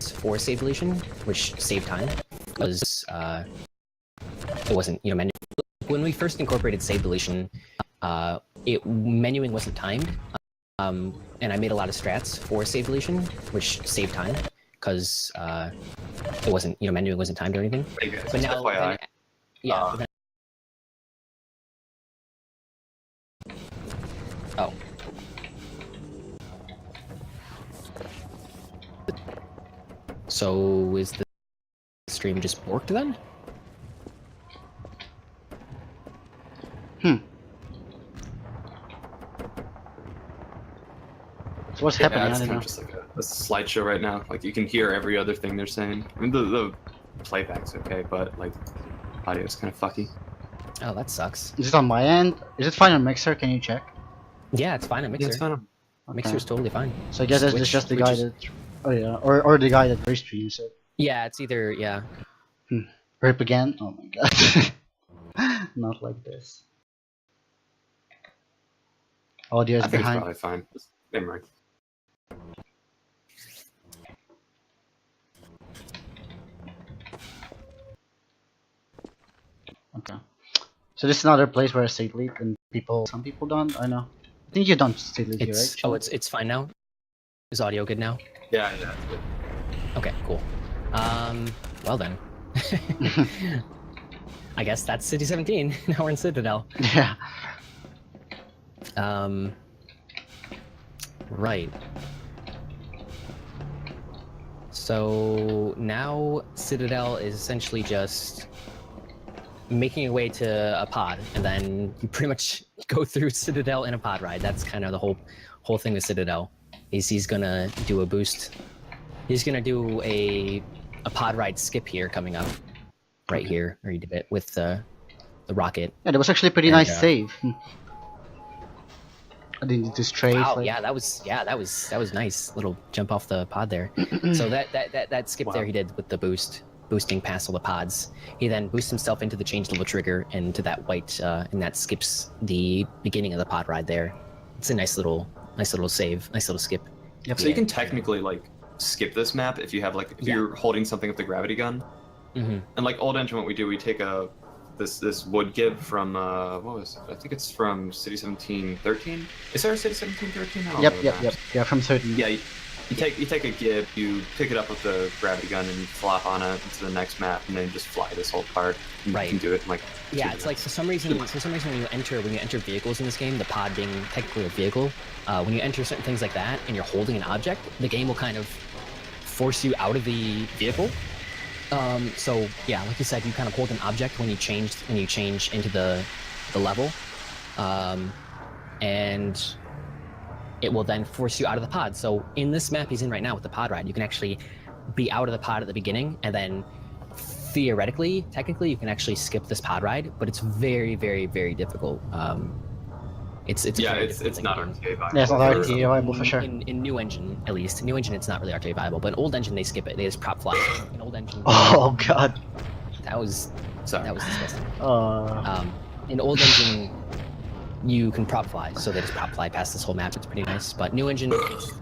for save deletion, which saved time, because it wasn't menu. When we first incorporated save deletion, menuing wasn't timed, and I made a lot of strats for save deletion, which saved time, because it wasn't menuing wasn't timed or anything. But now, FYI. yeah. Oh. So is the stream just borked then? So what's happening? It's I kind don't of know. just like a slideshow right now. Like you can hear every other thing they're saying. I mean, the playback's okay, but like audio's kind of fucky. Oh, that sucks. Is it on my end? Is it fine on Mixer? Can you check? Yeah, it's fine. A mixer. Yeah, it's fine. Mixer's totally fine. So I guess it's Switch- just the which guy is- that. Oh yeah, or the guy that restreams it. Yeah, it's either Rip again? Oh my god. Not like this. Audio is I think it's behind. probably fine. Never mind. Okay. So this is another place where I state lead and some people don't. I know. I think you don't state lead here, it's right? oh it's fine now. Is audio good now? Yeah, it's good. Okay, cool. Well then. I guess that's City 17. Now we're in Citadel. Yeah. Right. So now Citadel is essentially just making your way to a pod, and then you pretty much go through Citadel in a pod ride. That's kind of the whole thing with Citadel. He's gonna do a boost. He's gonna do a pod ride skip here coming up, right here, or he did it with the rocket. Yeah, that was actually a pretty And, nice save. I didn't need to stray. Wow, like... yeah, that was nice. Little jump off the pod there. So that skip there he did with the boosting past all the pods. He then boosts himself into the change level trigger and to that white, and that skips the beginning of the pod ride there. It's a nice little save, nice little skip. Yep. So you can technically like skip this map if you have like if you're holding something with the gravity gun. Mm-hmm. And like old engine, what we do, we take this wood gib from what was it? I think it's from City 1713. Is there a City 1713? I don't know the maps. Yeah, from 13. Yeah, you take a gib, you pick it up with the gravity gun, and you flop on it into the next map, and then you just fly this whole part. And Right. You can do it in like. Yeah, 2 it's like minutes. for some reason when you enter vehicles in this game, the pod being technically a vehicle, when you enter certain things like that and you're holding an object, the game will kind of force you out of the vehicle. So yeah, like you said, you kind of hold an object when you change into the level, and it will then force you out of the pod. So in this map he's in right now with the pod ride, you can actually be out of the pod at the beginning, and then theoretically, technically, you can actually skip this pod ride, but it's very, very, very difficult. It's a Yeah, very it's difficult not thing to do. arcade viable. Yeah, it's not Or- arcade viable for sure. In new engine, at least. New engine, it's not really arcade viable, but in old engine, they skip it. They just prop fly. In old engine, Oh god. that was Sorry. disgusting. Uh, In old engine, you can prop fly, so they just prop fly past this whole map. It's pretty nice. But new engine, it's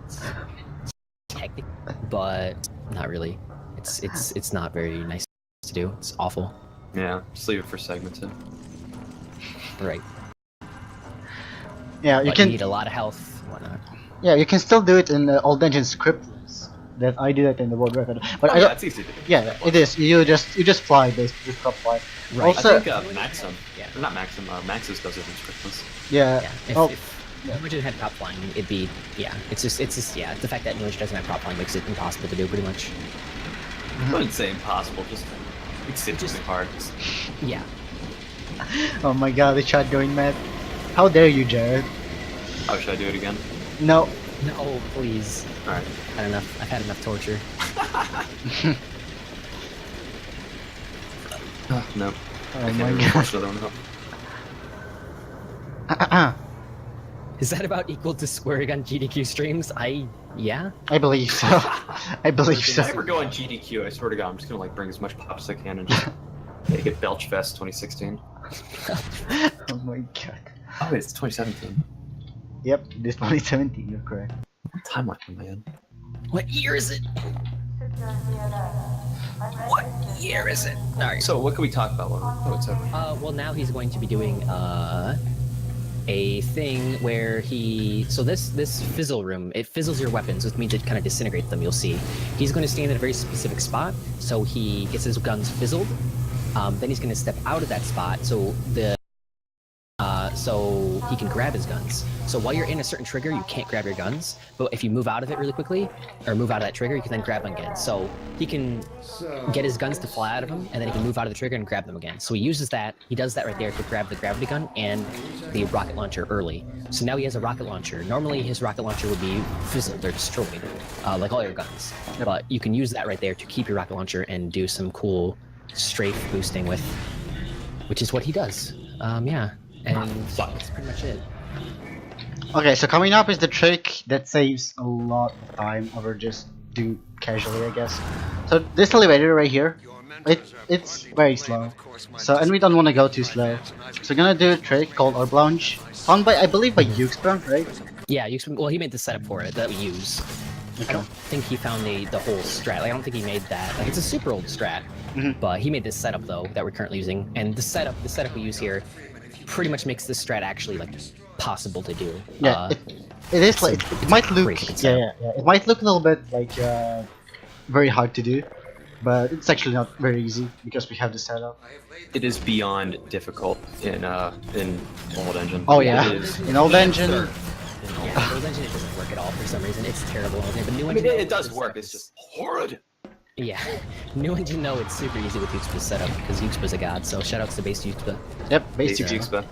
hectic, but not really. It's not very nice to do. It's awful. Yeah, just leave it for segmented. Right. Yeah, you But can. you need a lot of health and whatnot. Yeah, you can still do it in the old engine scriptless. That I do that in the world record, but I Yeah, don't. it's easy to do. Yeah, it is. You just fly, basically, just prop fly. Right. Also, I think Maxim, Yeah. or not Maxim, Maxis does it in scriptless. yeah. Yeah. Oh, If new engine had prop flying, it'd be It's just yeah. The fact that new engine doesn't have prop flying makes it impossible to do pretty much. I wouldn't say impossible, just exceedingly hard. Yeah. oh my God, the chat going mad. How dare you, Jared? Oh, should I do it again? No. No, please. All right. I've had enough torture. No. Oh I my can't God. force another one. Is that about equal to swearing on GDQ streams? Yeah. I believe so. I believe so. If I ever go on GDQ, I swear to God, I'm just gonna like bring as much pop as I can and just make it Belch Fest 2016. Oh my God. Oh wait, it's 2017. Yep, this 2017. You're correct. What timeline am I in? What year is it? What year is it? Alright. So what can we talk about? Oh, it's over. Well, now he's going to be doing a thing where this fizzle room, it fizzles your weapons, which means it kind of disintegrates them. You'll see. He's going to stand in a very specific spot, so he gets his guns fizzled. Then he's going to step out of that spot, so so he can grab his guns. So while you're in a certain trigger, you can't grab your guns, but if you move out of it really quickly, or move out of that trigger, you can then grab them again. So he can get his guns to fly out of him, and then he can move out of the trigger and grab them again. So he uses that, he does that right there to grab the gravity gun and the rocket launcher early. So now he has a rocket launcher. Normally his rocket launcher would be fizzled or destroyed, like all your guns. But you can use that right there to keep your rocket launcher and do some cool strafe boosting with, which is what he does. Yeah. And that's pretty much it. Okay, so coming up is the trick that saves a lot of time over just doing casually, I guess. So this elevator right here, it's very slow. So and we don't want to go too slow. So we're gonna do a trick called Orb Launch, found by I believe by Yuxbrand, right? Yeah, well, he made the setup for it that we use. I don't think he found the whole strat. Like, I don't think he made that. Like, it's a super old strat, but he made this setup though that we're currently using. And the setup we use here pretty much makes this strat actually like possible to do. Yeah, it is like it might look crazy it might look a little bit like very hard to do, but it's actually not very easy because we have the setup. It is beyond difficult in old engine. Oh yeah, It is. in old engine. Yeah, old engine it doesn't work at all for some reason. It's terrible. But new I mean, engine, it does work. It's just horrid. Yeah, new engine though it's super easy with Yuxpa's setup because Yuxpa's a god. So shoutouts to base Yuxpa. Yep, Basic basic. Expo.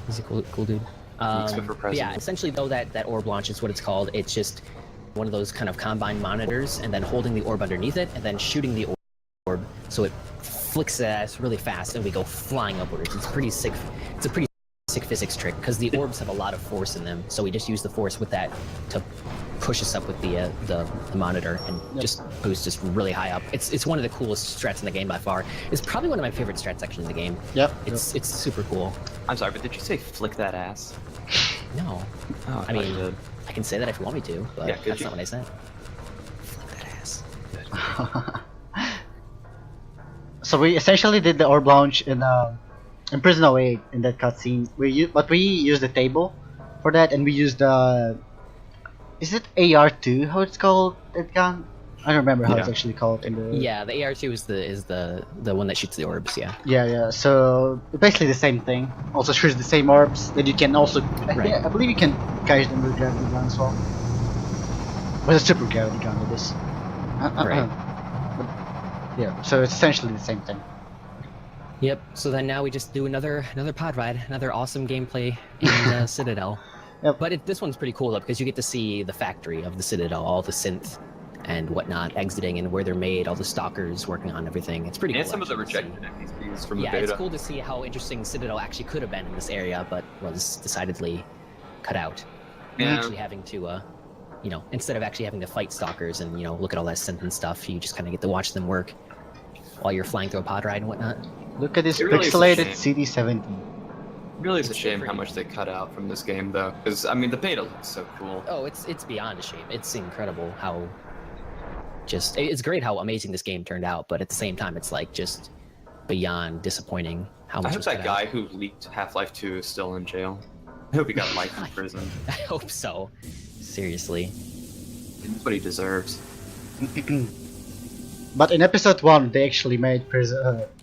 He's a cool dude. Yuxpa for But president. yeah, essentially though that orb launch is what it's called. It's just one of those kind of combined monitors and then holding the orb underneath it and then shooting the orb so it flicks at us really fast and we go flying upwards. It's pretty sick. It's a pretty sick physics trick because the orbs have a lot of force in them. So we just use the force with that to push us up with the monitor and just boost us really high up. It's one of the coolest strats in the game by far. It's probably one of my favorite strats actually in the game. Yep. It's super cool. I'm sorry, but did you say flick that ass? No. Oh, I thought you mean, did. I can say that if you want me to, but Yeah, could that's you? not what I said. Flick that ass. So we essentially did the orb launch in Prison 08 in that cutscene. But we used the table for that, and we used the is it AR2? How it's called? That gun? I don't remember how it's actually called in the. Yeah, the AR2 is the one that shoots the orbs. Yeah. Yeah. So basically the same thing. Also shoots the same orbs. Then you can also. Right. I believe you can catch them with gravity gun as well. With a super gravity gun, it is. Right. Yeah. So it's essentially the same thing. Yep. So then now we just do another pod ride, another awesome gameplay in the Citadel. Yep. But this one's pretty cool though because you get to see the factory of the Citadel, all the synth and whatnot exiting and where they're made, all the stalkers working on everything. It's pretty And cool. some of the actually, to see. rejected NPCs from the Yeah, beta. it's cool to see how interesting Citadel actually could have been in this area, but was decidedly cut out. Yeah. Actually having to, instead of actually having to fight stalkers and look at all that synth and stuff, you just kind of get to watch them work while you're flying through a pod ride and whatnot. Look at this It really is a pixelated shame. CD17. Really is a shame how much they cut out from this game, though. Because, I mean, the beta looks so cool. Oh, it's beyond a shame. It's incredible how it's great how amazing this game turned out, but at the same time, it's like just beyond disappointing how I much hope was that cut guy out. who leaked Half-Life 2 is still in jail. I hope he got life in prison. I hope so. Seriously. That's what he deserves. But in episode 1, they actually made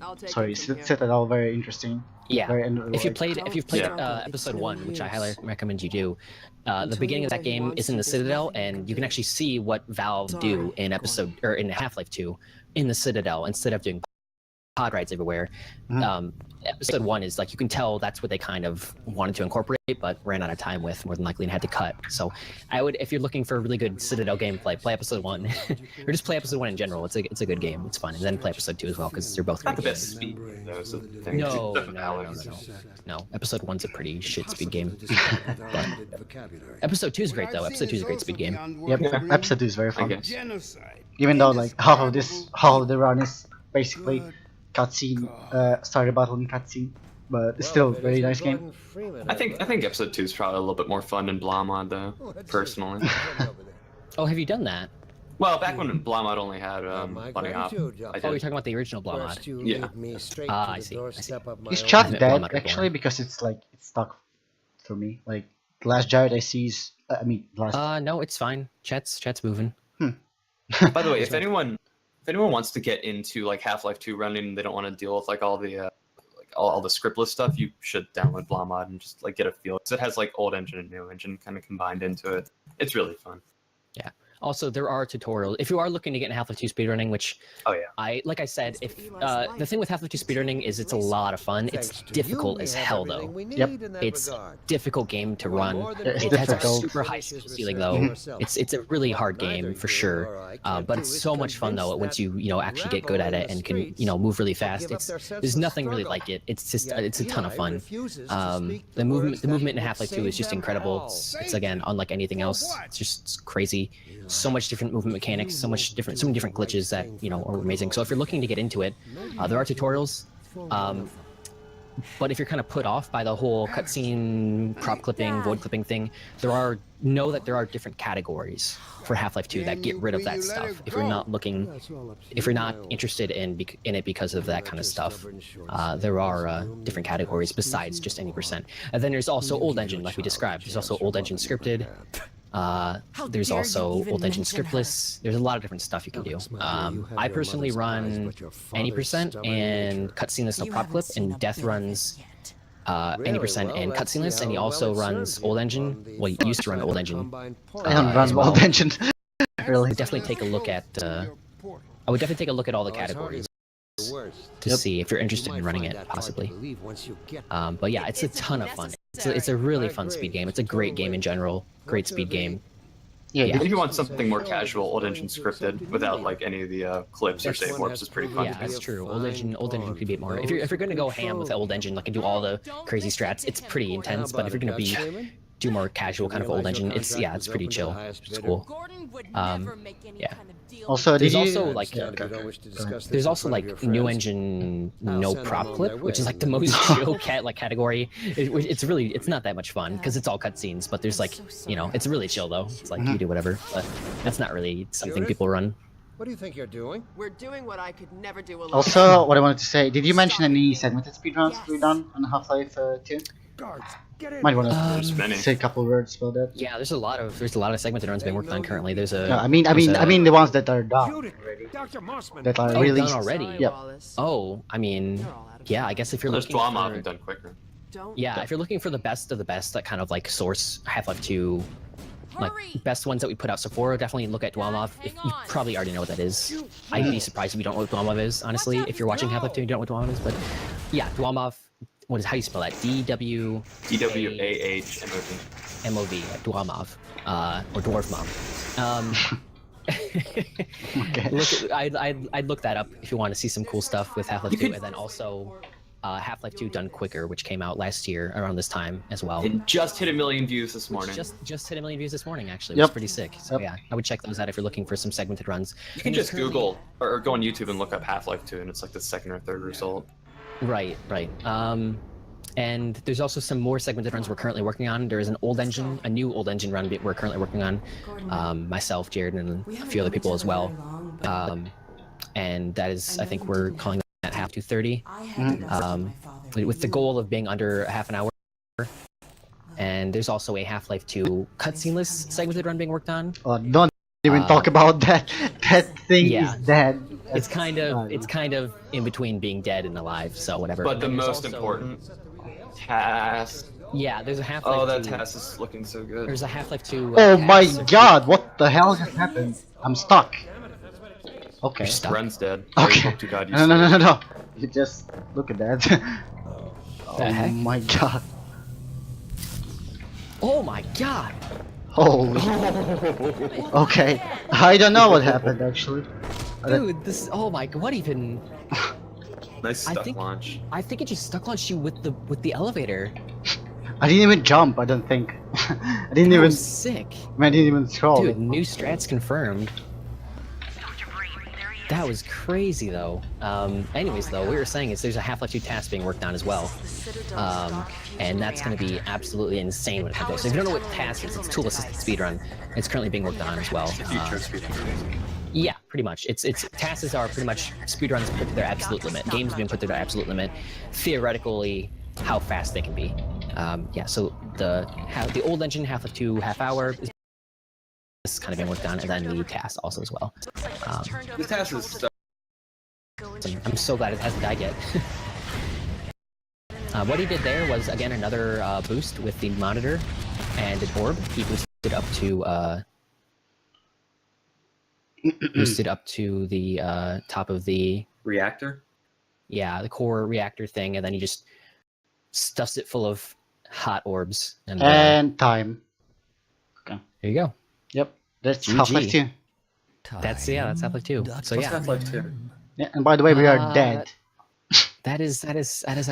I'll take sorry, it from here. Citadel very interesting. Yeah. Very, If you've played Yeah. episode 1, which I highly recommend you do, the beginning of that game is in the Citadel, and you can actually see what Valve do in in Half-Life 2 in the Citadel instead of doing pod rides everywhere. Episode 1 is like you can tell that's what they kind of wanted to incorporate, but ran out of time with more than likely and had to cut. So I would, if you're looking for really good Citadel gameplay, play episode 1, or just play episode 1 in general. It's a good game. It's fun, and then play episode 2 as well because they're both Not great the games. best speed, though, is the thing. No, Except for no, Alex. no. Episode 1's a pretty shit speed game. But episode 2 is great though. Episode 2 is a great speed game. Yep, episode 2 is very I fun. guess. Even though like half of the run is basically cutscene, starter battle and cutscene, but it's still a very nice game. I think episode 2 is probably a little bit more fun than Blamod, though, personally. Oh, have you done that? Well, back when Blamod only had Bunny Hop, I Oh, you're did. talking about the original Blamod. Yeah. I see. I see. Is I chat bet dead Blamod actually Reborn. because it's like it's stuck for me. Like the last Jared I see is last. No, it's fine. Chat's moving. By the way, if anyone wants to get into like Half-Life 2 running and they don't want to deal with like all the like all the scriptless stuff, you should download Blamod and just like get a feel. 'Cause it has like old engine and new engine kind of combined into it. It's really fun. Yeah. Also, there are tutorials. If you are looking to get in Half-Life 2 speedrunning, which Oh yeah. like I said, if the thing with Half-Life 2 speedrunning is it's a lot of fun. It's difficult as hell though. It's a difficult game to run. It's It has a difficult. super high skill ceiling though. It's a really hard game for sure. But it's so much fun though once you actually get good at it and can move really fast. There's nothing really like it. It's just it's a ton of fun. The movement in Half-Life 2 is just incredible. It's again unlike anything else. It's just crazy. So much different movement mechanics, so many different glitches that are amazing. So if you're looking to get into it, there are tutorials. But if you're kind of put off by the whole cutscene, prop clipping, void clipping thing, there are different categories for Half-Life 2 that get rid of that stuff. If you're not interested in it because of that kind of stuff, there are different categories besides just any percent. And then there's also old engine, like we described. There's also old engine scripted. There's also old engine scriptless. There's a lot of different stuff you can do. I personally run any percent and cutsceneless no prop clip, and Death runs any percent and cutsceneless, and he also runs old engine. Well, he used to run old engine. I don't run as well. old engine. Really. Definitely take a look at. I would definitely take a look at all the categories to see if you're interested in running it, possibly. But yeah, it's a ton of fun. It's a really fun speed game. It's a great game in general. Great speed game. Yeah. Yeah. If you want something more casual, old engine scripted without like any of the clips or save warps is pretty fun. Yeah, that's true. Old engine could be more. If you're gonna go ham with old engine, like and do all the crazy strats, it's pretty intense. But if you're gonna do more casual kind of old engine, it's pretty chill. It's cool. Yeah. Also, There's did you? also like new engine no prop clip, which is like the most chill category. It's not that much fun because it's all cutscenes, but there's like it's really chill though. It's like you do whatever, but that's not really something people run. What do you think you're doing? We're doing what I could never do alone. Also, what I wanted to say, did you mention any segmented speedruns we've done on Half-Life 2? Might want There's to many. say a couple words about that. Yeah, there's a lot of segmented runs being worked on currently. There's a. No, I mean the ones that are done already. That are Oh, released done already. Sorry, Yep. Wallace. Oh, I mean, yeah. I guess if you're There's looking Dwamov for, and done quicker. Don't. yeah, if you're looking for the best of the best, that kind of like source Half-Life 2, like best ones that we put out. Sephora, definitely look at Dwamov. If you probably already know what that is. I'd be surprised if you don't know what Dwamov is. Honestly, if you're watching Half-Life 2 and you don't know what Dwamov is, but yeah, Dwamov. How do you spell that? DWAHMOV. DWAHMOV. Dwamov, or Dwarfmov. I'd look that up if you want to see some cool stuff with Half-Life 2, and then also Half-Life 2 Done Quicker, which came out last year around this time as well. It just hit 1 million views this morning. Just hit 1 million views this morning, actually. It Yep. was pretty sick. So yeah, I would check those out if you're looking for some segmented runs. You can just Google or go on YouTube and look up Half-Life 2, and it's like the second or third result. Right. And there's also some more segmented runs we're currently working on. There is a new old engine run we're currently working on. Myself, Jared, and a few other people as well. And that is, I think we're calling that half 230. With the goal of being under half an hour. And there's also a Half-Life 2 cutsceneless segmented run being worked on. Don't even talk about that. That thing yeah. is dead. It's kind of in between being dead and alive, so whatever. But the And there's most also- important task. Yeah, there's a Half-Life 2. Oh, that task is looking so good. There's a Half-Life 2. Oh my task. god, what the hell just happened? I'm stuck. Okay. You're stuck. Ren's dead. Okay. I hope to God you No. You just look at that. Oh heck? my god. Oh my god! Holy. Okay. I don't know what happened actually. Dude, this. Oh my. What even? Nice I stuck think- launch. I think it just stuck launched you with the elevator. I didn't even jump, I don't think. I didn't That even. was sick. I didn't even scroll. Dude, new strats confirmed. That was crazy though. Anyways though, what we were saying is there's a Half-Life 2 task being worked on as well. And that's going to be absolutely insane when it comes out. So if you don't know what task is, it's tool assisted speedrun. It's currently being worked on as well. Future speedrun. Yeah, pretty much. It's tasks are pretty much speedruns put to their absolute limit. Games being put to their absolute limit. Theoretically, how fast they can be. Yeah, so the old engine Half-Life 2 half hour is kind of being worked on, and then the task also as well. The task is stuck. I'm so glad it hasn't died yet. What he did there was again another boost with the monitor and an orb. He boosted up to the top of the Reactor? the core reactor thing, and then he just stuffs it full of hot orbs. And And time. there you go. Yep. That's GG. Half-Life 2. That's Half-Life 2. So yeah, Half-Life 2. Yeah, and by the way, we are dead. that is I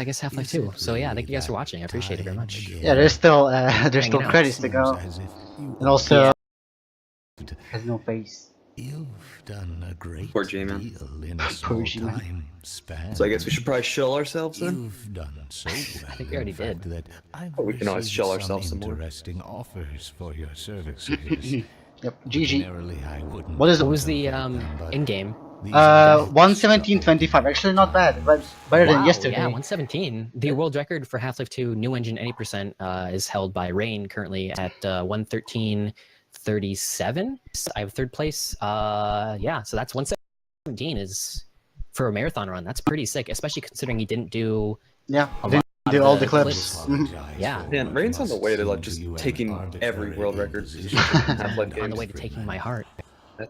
guess Half-Life 2. So yeah, thank you guys for watching. I appreciate it very much. Yeah, there's still out. credits to go. And also has no face. You've done a great Poor G-Man. deal in a small G-Man. time span. So I guess we should probably shill ourselves then? You've done so well. think we already in fact, did. That I've we can always received shill ourselves some more. interesting offers for your services. Yep, GG. Ordinarily, I wouldn't What is What was the consider them, but in-game? these are 117.25. Actually, not bad, but better than yesterday. Yeah, 117. The world record for Half-Life 2 new engine 80% is held by Rain currently at 113.37. I have third place. Yeah, so that's 117 is for a marathon run. That's pretty sick, especially considering he didn't do Yeah, a didn't lot do of all the clips. apologize Yeah. for Man, Rain's on the way to like just you an taking every arbitrary world record imposition. Half-Life on the games. way to taking my heart.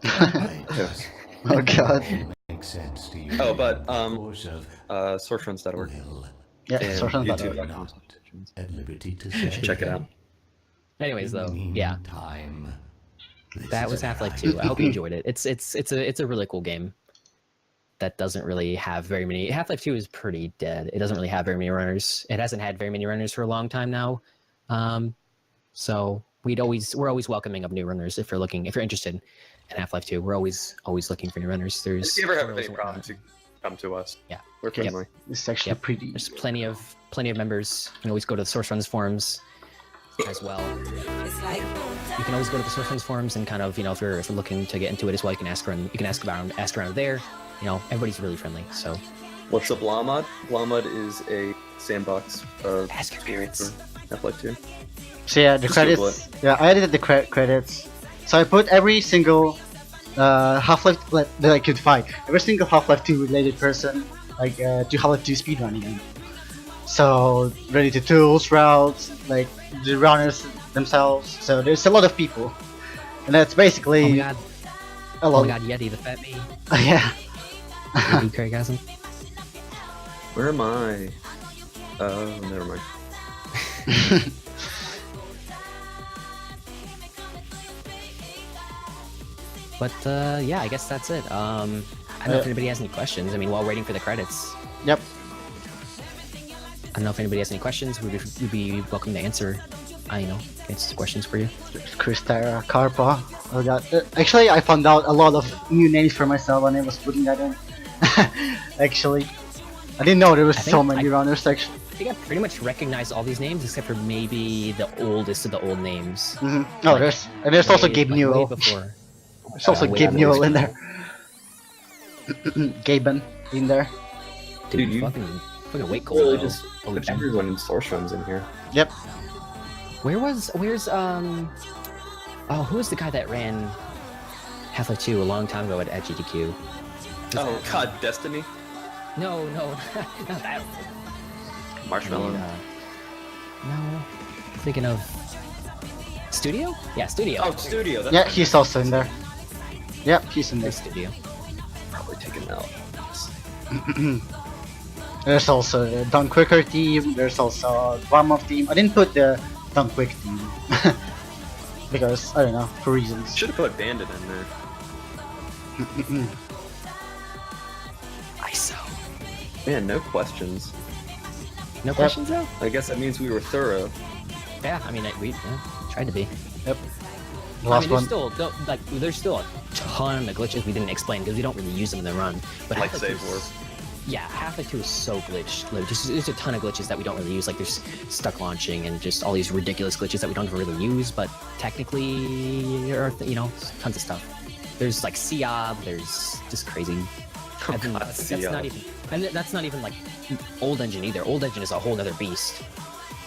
Yes. Oh god. Makes sense to you. Oh, but Course of sourceruns.org will Yeah, and so something YouTube. about not at liberty to say. Check it out. Anyways, though, yeah, Time. that was Half-Life 2. I hope you enjoyed it. It's a really cool game that doesn't really have very many. Half-Life 2 is pretty dead. It doesn't really have very many runners. It hasn't had very many runners for a long time now. So we're always welcoming of new runners if you're interested in Half-Life 2. We're always looking for new runners. There's If you ever have tutorials any and problems, whatnot. you come to us. Yeah. We're friendly. This is actually Yep. pretty. There's plenty of members. You can always go to the Source Runs forums as well. You can always go to the Source Runs forums and kind of, if you're looking to get into it as well, you can ask around. You can ask around there. Everybody's really friendly. So What's up, Blamod? Blamod is a sandbox of Ask your experience for Half-Life 2. So yeah, the Just Google credits. Yeah, I edited the credits. So I put every single Half-Life that I could find. Every single Half-Life 2 related person, like to Half-Life 2 speedrunning game. So ready to tools, routes, like the runners themselves. So there's a lot of people, and that's basically oh my god, a oh lot. my god, Yeti the fat me. Yeah. You Craig Hassan. Where am I? Oh, never mind. But yeah, I guess that's it. I don't know if anybody has any questions. I mean, while waiting for the credits, Yep. I don't know if anybody has any questions. We'd be welcome to answer. Answer questions for you. Kristara, Karpa. Oh god. Actually, I found out a lot of new names for myself when I was putting that in. Actually, I didn't know there was so many runners. Actually, think I pretty much recognize all these names except for maybe the oldest of the old names. Oh, there's also Gabe Way Newell. before. There's also way Gabe before Newell in this there. Gaben in there. Dude, you fucking wait cold. Really though. just Holy put shit. everyone in Sourceruns in here. Yep. Where's oh, who was the guy that ran Half-Life 2 a long time ago at GDQ? Oh god, Destiny? No, not that. Marshmallow? No, thinking of Studio? Yeah, Studio. Oh, Studio. That's Yeah, right. he's also in there. Yep, he's in there. There's Studio. Probably taken out. There's also the Dunk Quicker team. There's also Vamov team. I didn't put the Dunk Quick team because I don't know, for reasons. Should have put Bandit in there. ISO. Man, no questions. No questions though? I guess that means we were thorough. Yeah, I mean, we tried to be. Yep. I Last mean, one. there's still a ton of glitches we didn't explain because we don't really use them in the run. But Like Half-Life 2 Save War. Yeah, Half-Life 2 is so glitched. Like, there's a ton of glitches that we don't really use. Like there's stuck launching and just all these ridiculous glitches that we don't really use. But technically, there are tons of stuff. There's like Siab. There's just crazy. God, that's Siab. not even. And that's not even like old engine either. Old engine is a whole other beast.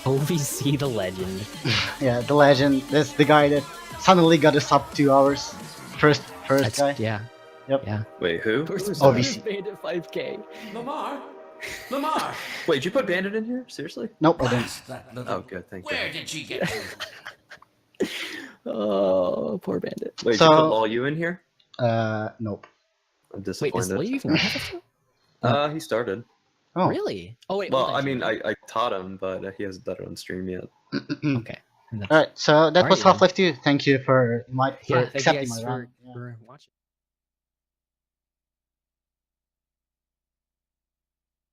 OVC the legend. Yeah, the legend. That's the guy that suddenly got us up 2 hours. First guy. Yeah. Yep. Yeah. Wait, who? OVC. Bandit 5K. Lamar? Lamar! Wait, did you put Bandit in here? Seriously? Nope, I didn't. Blast that little... Oh, good, thank you. Where did she get to? Oh, poor Bandit. Wait, So- did you put Law you in here? Nope. I'm Wait, does disappointed. Lee even have it? He started. Oh. Really? Oh wait. Well, hold I on. mean, I taught him, but he hasn't done it on stream yet. Okay. Alright, so that was Alrighty then. Half-Life 2. Thank you for Yeah, thank you accepting guys my round. Yeah. for watching.